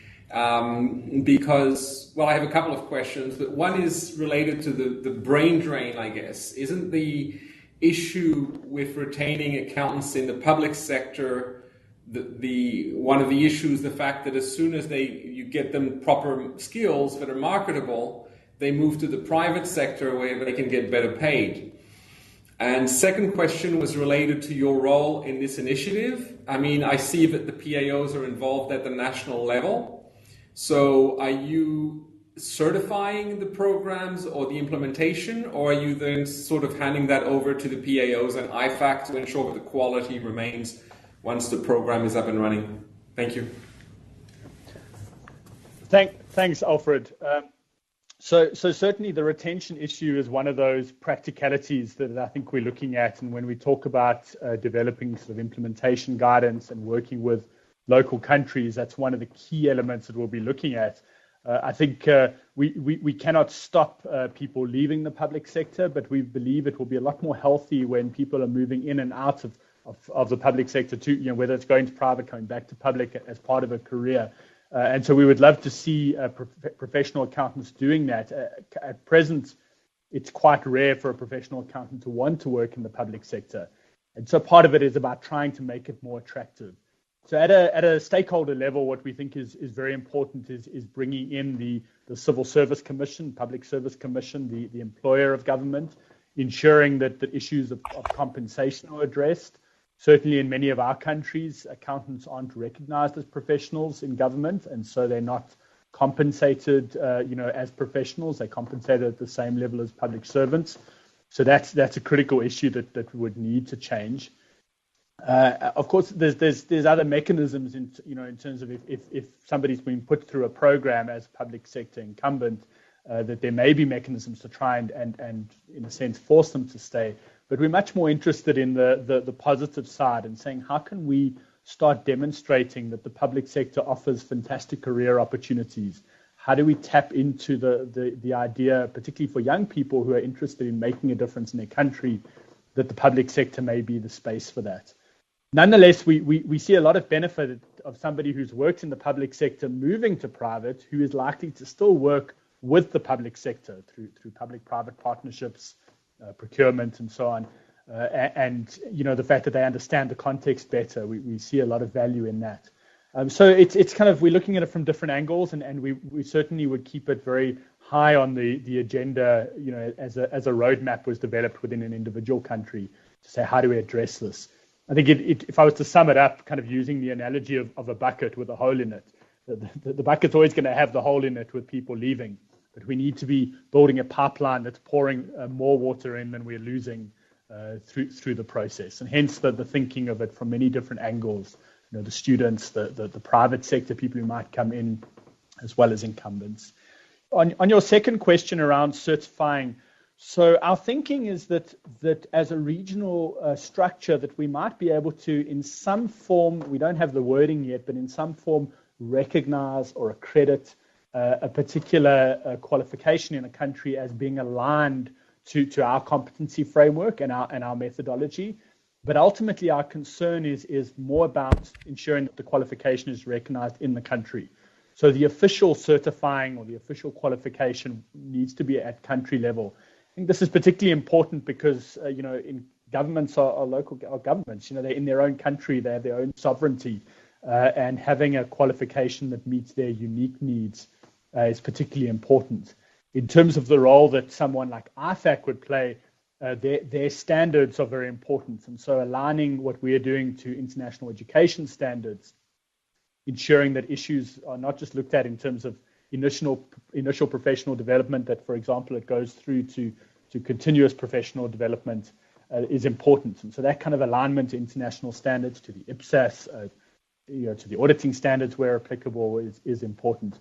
Because, well, I have a couple of questions, but one is related to the brain drain, I guess. Isn't the issue with retaining accountants in the public sector one of the issues the fact that as soon as you get them proper skills that are marketable, they move to the private sector where they can get better paid? And second question was related to your role in this initiative. I mean, I see that the PAOs are involved at the national level. So are you certifying the programs or the implementation, or are you then sort of handing that over to the PAOs and IFAC to ensure that the quality remains once the program is up and running? Thank you. Thanks, Alfred. So certainly the retention issue is one of those practicalities that I think we're looking at, and when we talk about developing sort of implementation guidance and working with local countries, that's one of the key elements that we'll be looking at. I think we cannot stop people leaving the public sector, but we believe it will be a lot more healthy when people are moving in and out of the public sector to, whether it's going to private, coming back to public as part of a career. And so we would love to see professional accountants doing that. At present, it's quite rare for a professional accountant to want to work in the public sector. And so part of it is about trying to make it more attractive. So at a stakeholder level, what we think is very important is bringing in the Civil Service Commission, Public Service Commission, the employer of government, ensuring that the issues of compensation are addressed. Certainly in many of our countries, accountants aren't recognized as professionals in government, and so they're not compensated as professionals. They're compensated at the same level as public servants. So that's a critical issue that would need to change. Of course, there's other mechanisms in terms of if somebody's been put through a program as public sector incumbent, that there may be mechanisms to try and in a sense, force them to stay. But we're much more interested in the positive side and saying, how can we start demonstrating that the public sector offers fantastic career opportunities? How do we tap into the idea, particularly for young people who are interested in making a difference in their country, that the public sector may be the space for that? Nonetheless, we see a lot of benefit of somebody who's worked in the public sector moving to private, who is likely to still work with the public sector through public-private partnerships, procurement, and so on. And the fact that they understand the context better, we see a lot of value in that. So it's kind of, we're looking at it from different angles, and we certainly would keep it very high on the agenda, as a roadmap was developed within an individual country to say, how do we address this? I think if I was to sum it up, kind of using the analogy of a bucket with a hole in it, the bucket's always going to have the hole in it with people leaving, but we need to be building a pipeline that's pouring more water in than we're losing through the process. And hence the thinking of it from many different angles, the students, the private sector, people who might come in, as well as incumbents. On your second question around certifying, so our thinking is that as a regional structure, that we might be able to, in some form, we don't have the wording yet, but in some form, recognize or accredit a particular qualification in a country as being aligned to our competency framework and our methodology. But ultimately, our concern is more about ensuring that the qualification is recognized in the country. So the official certifying or the official qualification needs to be at country level. I think this is particularly important because, in governments are local governments, they're in their own country, they have their own sovereignty, and having a qualification that meets their unique needs is particularly important. In terms of the role that someone like IFAC would play, their standards are very important. And so aligning what we are doing to international education standards, ensuring that issues are not just looked at in terms of initial professional development, that, for example, it goes through to continuous professional development is important. And so that kind of alignment to international standards, to the IPSAS, to the auditing standards where applicable is important.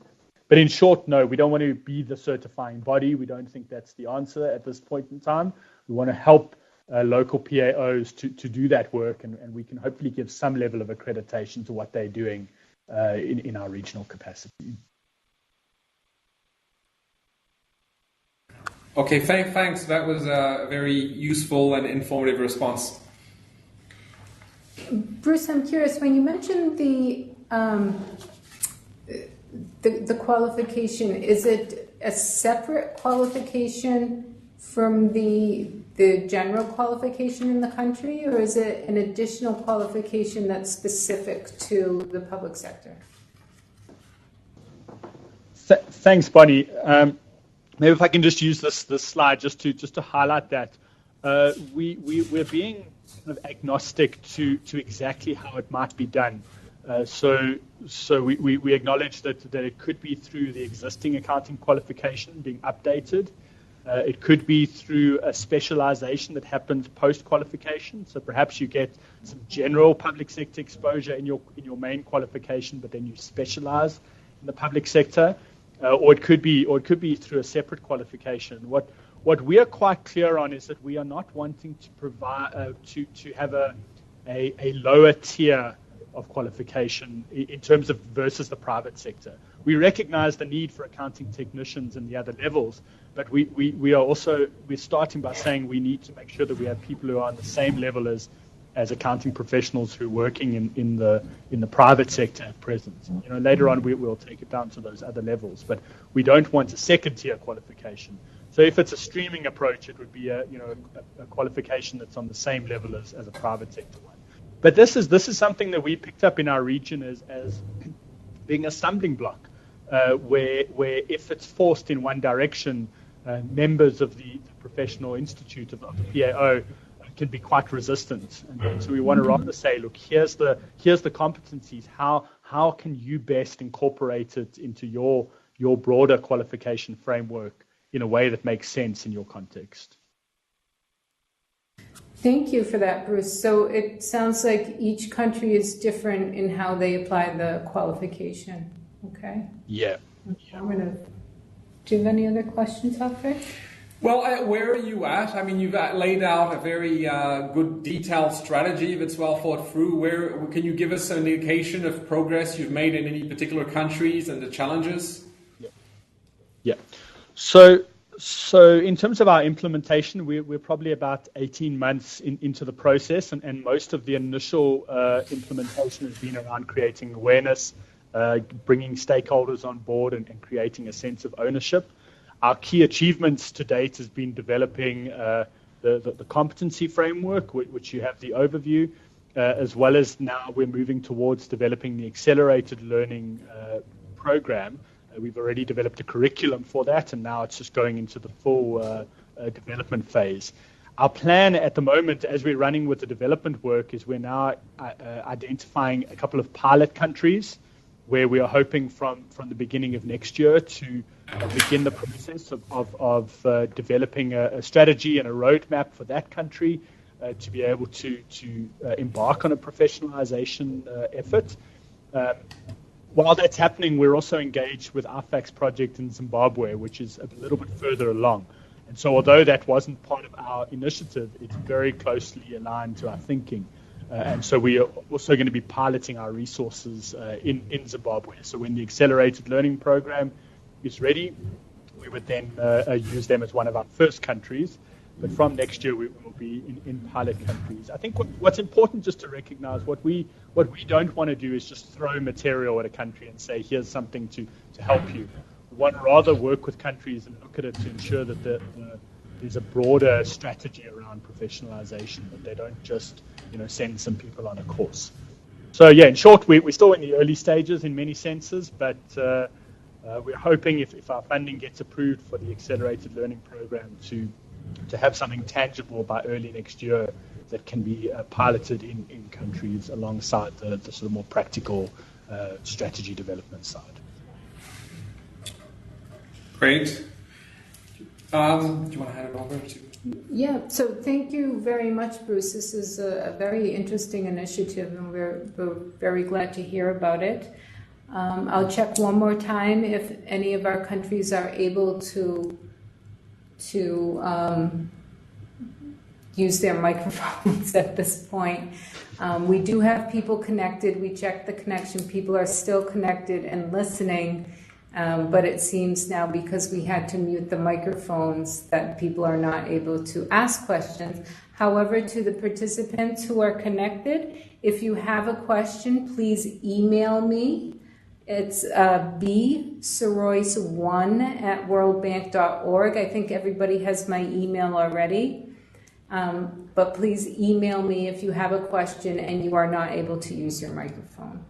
But in short, no, we don't want to be the certifying body. We don't think that's the answer at this point in time. We want to help local PAOs to do that work, and we can hopefully give some level of accreditation to what they're doing in our regional capacity. Okay, thanks. That was a very useful and informative response. Bruce, I'm curious, when you mentioned the qualification, is it a separate qualification from the general qualification in the country, or is it an additional qualification that's specific to the public sector? Thanks, Bonnie. Maybe if I can just use this slide just to highlight that we're being kind of agnostic to exactly how it might be done. So we acknowledge that it could be through the existing accounting qualification being updated. It could be through a specialization that happens post-qualification. So perhaps you get some general public sector exposure in your main qualification, but then you specialize in the public sector. Or it could be through a separate qualification. What we are quite clear on is that we are not wanting to provide to have a lower tier of qualification in terms of versus the private sector. We recognize the need for accounting technicians and the other levels, but we're starting by saying we need to make sure that we have people who are on the same level as accounting professionals who are working in the private sector at present. Later on we'll take it down to those other levels, but we don't want a second tier qualification. So if it's a streaming approach, it would be a qualification that's on the same level as a private sector one. But this is something that we picked up in our region as being a stumbling block, where if it's forced in one direction, members of the professional institute of the PAO can be quite resistant. And so we want to rather say, look, here's the competencies. How can you best incorporate it into your broader qualification framework in a way that makes sense in your context? Thank you for that, Bruce. So it sounds like each country is different in how they apply the qualification. Okay? Yeah. Informative. Do you have any other questions, Alfred? Well, where are you at? I mean, you've laid out a very good detailed strategy that's well thought through. Where can you give us an indication of progress you've made in any particular countries and the challenges? Yeah. So in terms of our implementation, we're probably about 18 months into the process, and most of the initial implementation has been around creating awareness, bringing stakeholders on board, and creating a sense of ownership. Our key achievements to date has been developing the competency framework, which you have the overview, as well as now we're moving towards developing the accelerated learning program. We've already developed a curriculum for that, and now it's just going into the full development phase. Our plan at the moment, as we're running with the development work, is we're now identifying a couple of pilot countries where we are hoping from the beginning of next year to begin the process of developing a strategy and a roadmap for that country to be able to embark on a professionalization effort. While that's happening, we're also engaged with IFAC's project in Zimbabwe, which is a little bit further along. And so although that wasn't part of our initiative, it's very closely aligned to our thinking. And so we are also going to be piloting our resources in Zimbabwe. So when the accelerated learning program is ready, we would then use them as one of our first countries. But from next year, we will be in pilot countries. I think what's important just to recognize, what we don't want to do is just throw material at a country and say, here's something to help you. We want to rather work with countries and look at it to ensure that there's a broader strategy around professionalization, that they don't just send some people on a course. So yeah, in short, we're still in the early stages in many senses, but we're hoping if our funding gets approved for the accelerated learning program to have something tangible by early next year that can be piloted in countries alongside the sort of more practical strategy development side. Great. Do you want to hand it over to? Yeah, so thank you very much, Bruce. This is a very interesting initiative, and we're very glad to hear about it. I'll check one more time if any of our countries are able to use their microphones at this point. We do have people connected. We checked the connection. People are still connected and listening, but it seems now, because we had to mute the microphones, that people are not able to ask questions. However, to the participants who are connected, if you have a question, please email me. It's bsorois1@worldbank.org. I think everybody has my email already. But please email me if you have a question and you are not able to use your microphone.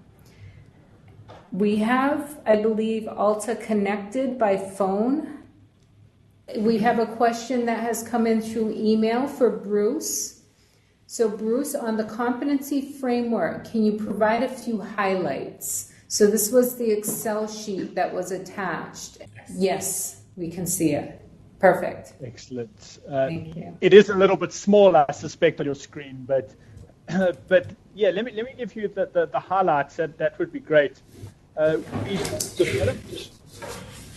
We have, I believe, Alta connected by phone. We have a question that has come in through email for Bruce. So Bruce, on the competency framework, can you provide a few highlights? So this was the Excel sheet that was attached. Yes, we can see it. Perfect. Excellent. Thank you. It is a little bit small, I suspect, on your screen, but yeah, let me give you the highlights. That would be great.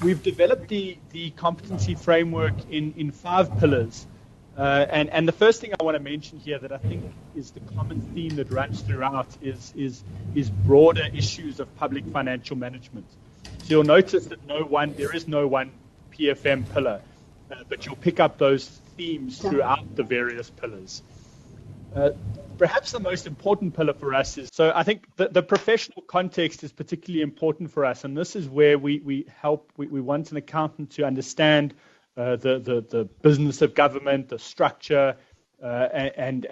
We've developed the competency framework in 5 pillars. And the first thing I want to mention here that I think is the common theme that runs throughout is broader issues of public financial management. So you'll notice that there is no one PFM pillar, but you'll pick up those themes throughout the various pillars. Perhaps the most important pillar for us is, so I think the professional context is particularly important for us, and this is where we want an accountant to understand the business of government, the structure, and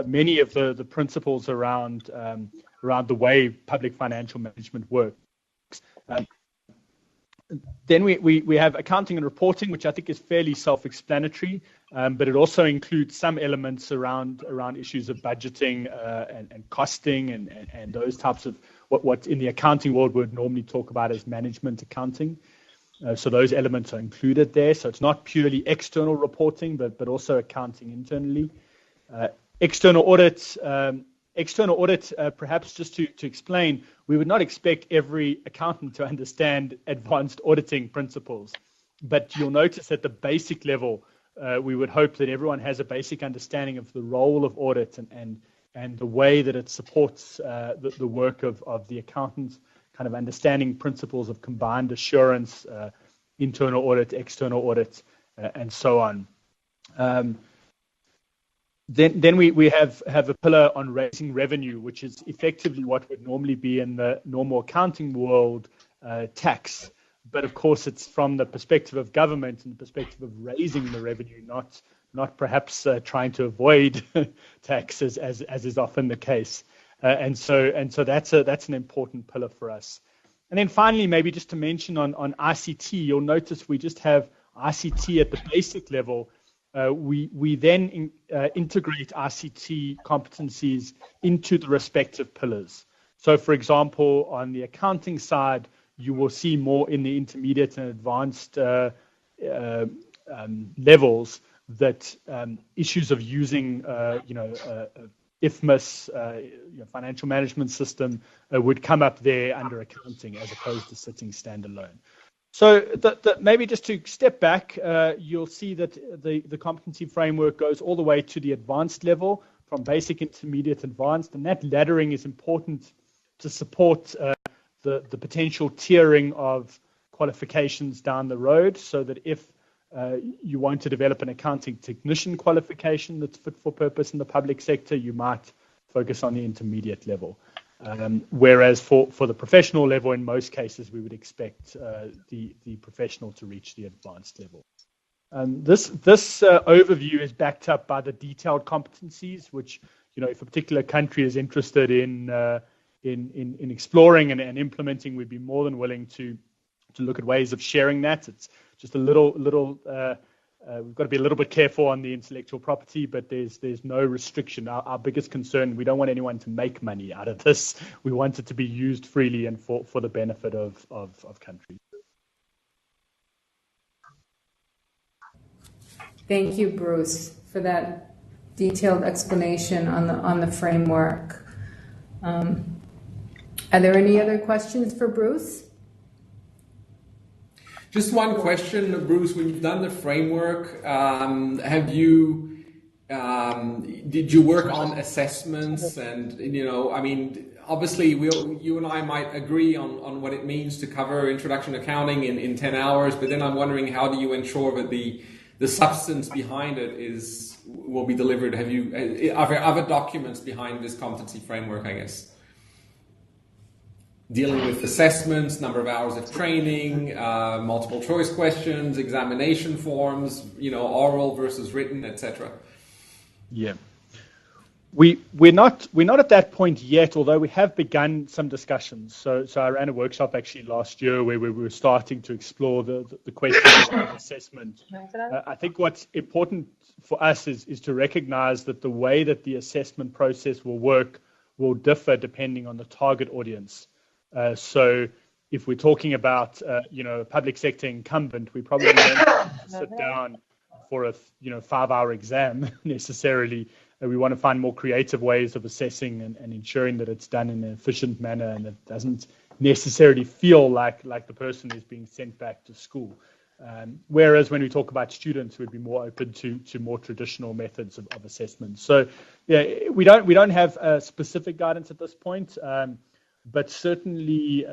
many of the principles around the way public financial management works. Then we have accounting and reporting, which I think is fairly self-explanatory, but it also includes some elements around issues of budgeting and costing and those types of what in the accounting world would normally talk about as management accounting. So those elements are included there. So it's not purely external reporting, but also accounting internally. External audit, perhaps just to explain, we would not expect every accountant to understand advanced auditing principles. But you'll notice at the basic level, we would hope that everyone has a basic understanding of the role of audit and the way that it supports the work of the accountants, kind of understanding principles of combined assurance, internal audit, external audit, and so on. Then we have a pillar on raising revenue, which is effectively what would normally be in the normal accounting world, tax. But of course, it's from the perspective of government and the perspective of raising the revenue, not perhaps trying to avoid tax as is often the case. And so that's an important pillar for us. And then finally, maybe just to mention on ICT, you'll notice we just have ICT at the basic level. We then integrate ICT competencies into the respective pillars. So, for example, on the accounting side, you will see more in the intermediate and advanced levels that issues of using, IFMIS, financial management system, would come up there under accounting as opposed to sitting standalone. So maybe just to step back, you'll see that the competency framework goes all the way to the advanced level, from basic, intermediate, advanced, and that laddering is important to support the potential tiering of qualifications down the road, so that if you want to develop an accounting technician qualification that's fit for purpose in the public sector, you might focus on the intermediate level. Whereas for the professional level, in most cases, we would expect the professional to reach the advanced level. This overview is backed up by the detailed competencies, which, if a particular country is interested in exploring and implementing, we'd be more than willing to look at ways of sharing that. It's just a little we've got to be a little bit careful on the intellectual property, but there's no restriction. Our biggest concern, we don't want anyone to make money out of this. We want it to be used freely and for the benefit of countries. Thank you, Bruce, for that detailed explanation on the framework. Are there any other questions for Bruce? Just one question, Bruce. When you've done the framework, did you work on assessments? And obviously, you and I might agree on what it means to cover introduction accounting in 10 hours. But then I'm wondering, how do you ensure that the substance behind it will be delivered? Are there other documents behind this competency framework, I guess? Dealing with assessments, number of hours of training, multiple choice questions, examination forms, oral versus written, etc. Yeah, we're not at that point yet, although we have begun some discussions. So I ran a workshop actually last year where we were starting to explore the questions of assessment. I think what's important for us is to recognize that the way that the assessment process will work will differ depending on the target audience. So if we're talking about, a public sector incumbent, we probably don't sit down for a 5-hour exam necessarily. We want to find more creative ways of assessing and ensuring that it's done in an efficient manner and it doesn't necessarily feel like the person is being sent back to school. Whereas when we talk about students, we'd be more open to more traditional methods of assessment. So yeah, we don't have specific guidance at this point. But certainly,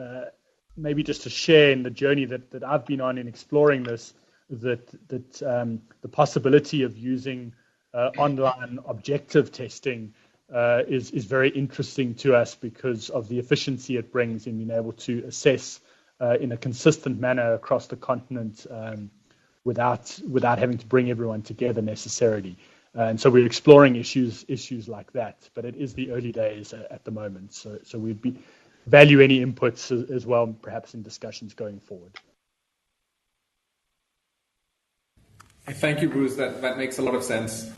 maybe just to share in the journey that I've been on in exploring this, that the possibility of using online objective testing is very interesting to us because of the efficiency it brings in being able to assess in a consistent manner across the continent without having to bring everyone together necessarily. And so we're exploring issues like that, but it is the early days at the moment. So we'd value any inputs as well, perhaps in discussions going forward. Thank you, Bruce. That makes a lot of sense.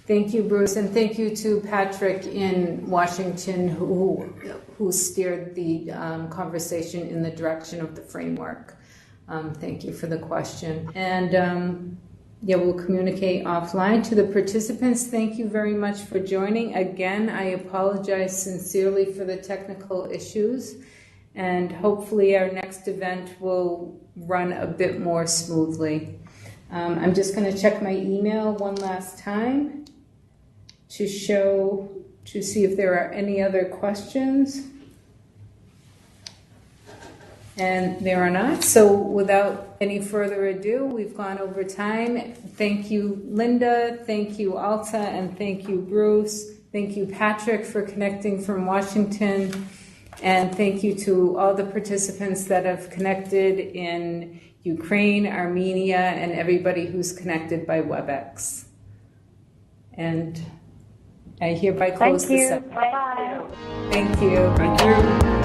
Thank you, Bruce, and thank you to Patrick in Washington who steered the conversation in the direction of the framework. Thank you for the question. And we'll communicate offline to the participants. Thank you very much for joining. Again, I apologize sincerely for the technical issues, and hopefully our next event will run a bit more smoothly. I'm just going to check my email one last time to see if there are any other questions. And there are not. So without any further ado, we've gone over time. Thank you, Linda. Thank you, Alta. And thank you, Bruce. Thank you, Patrick, for connecting from Washington. And thank you to all the participants that have connected in Ukraine, Armenia, and everybody who's connected by WebEx. And I hereby close the session. Bye-bye. Thank you. Thank you.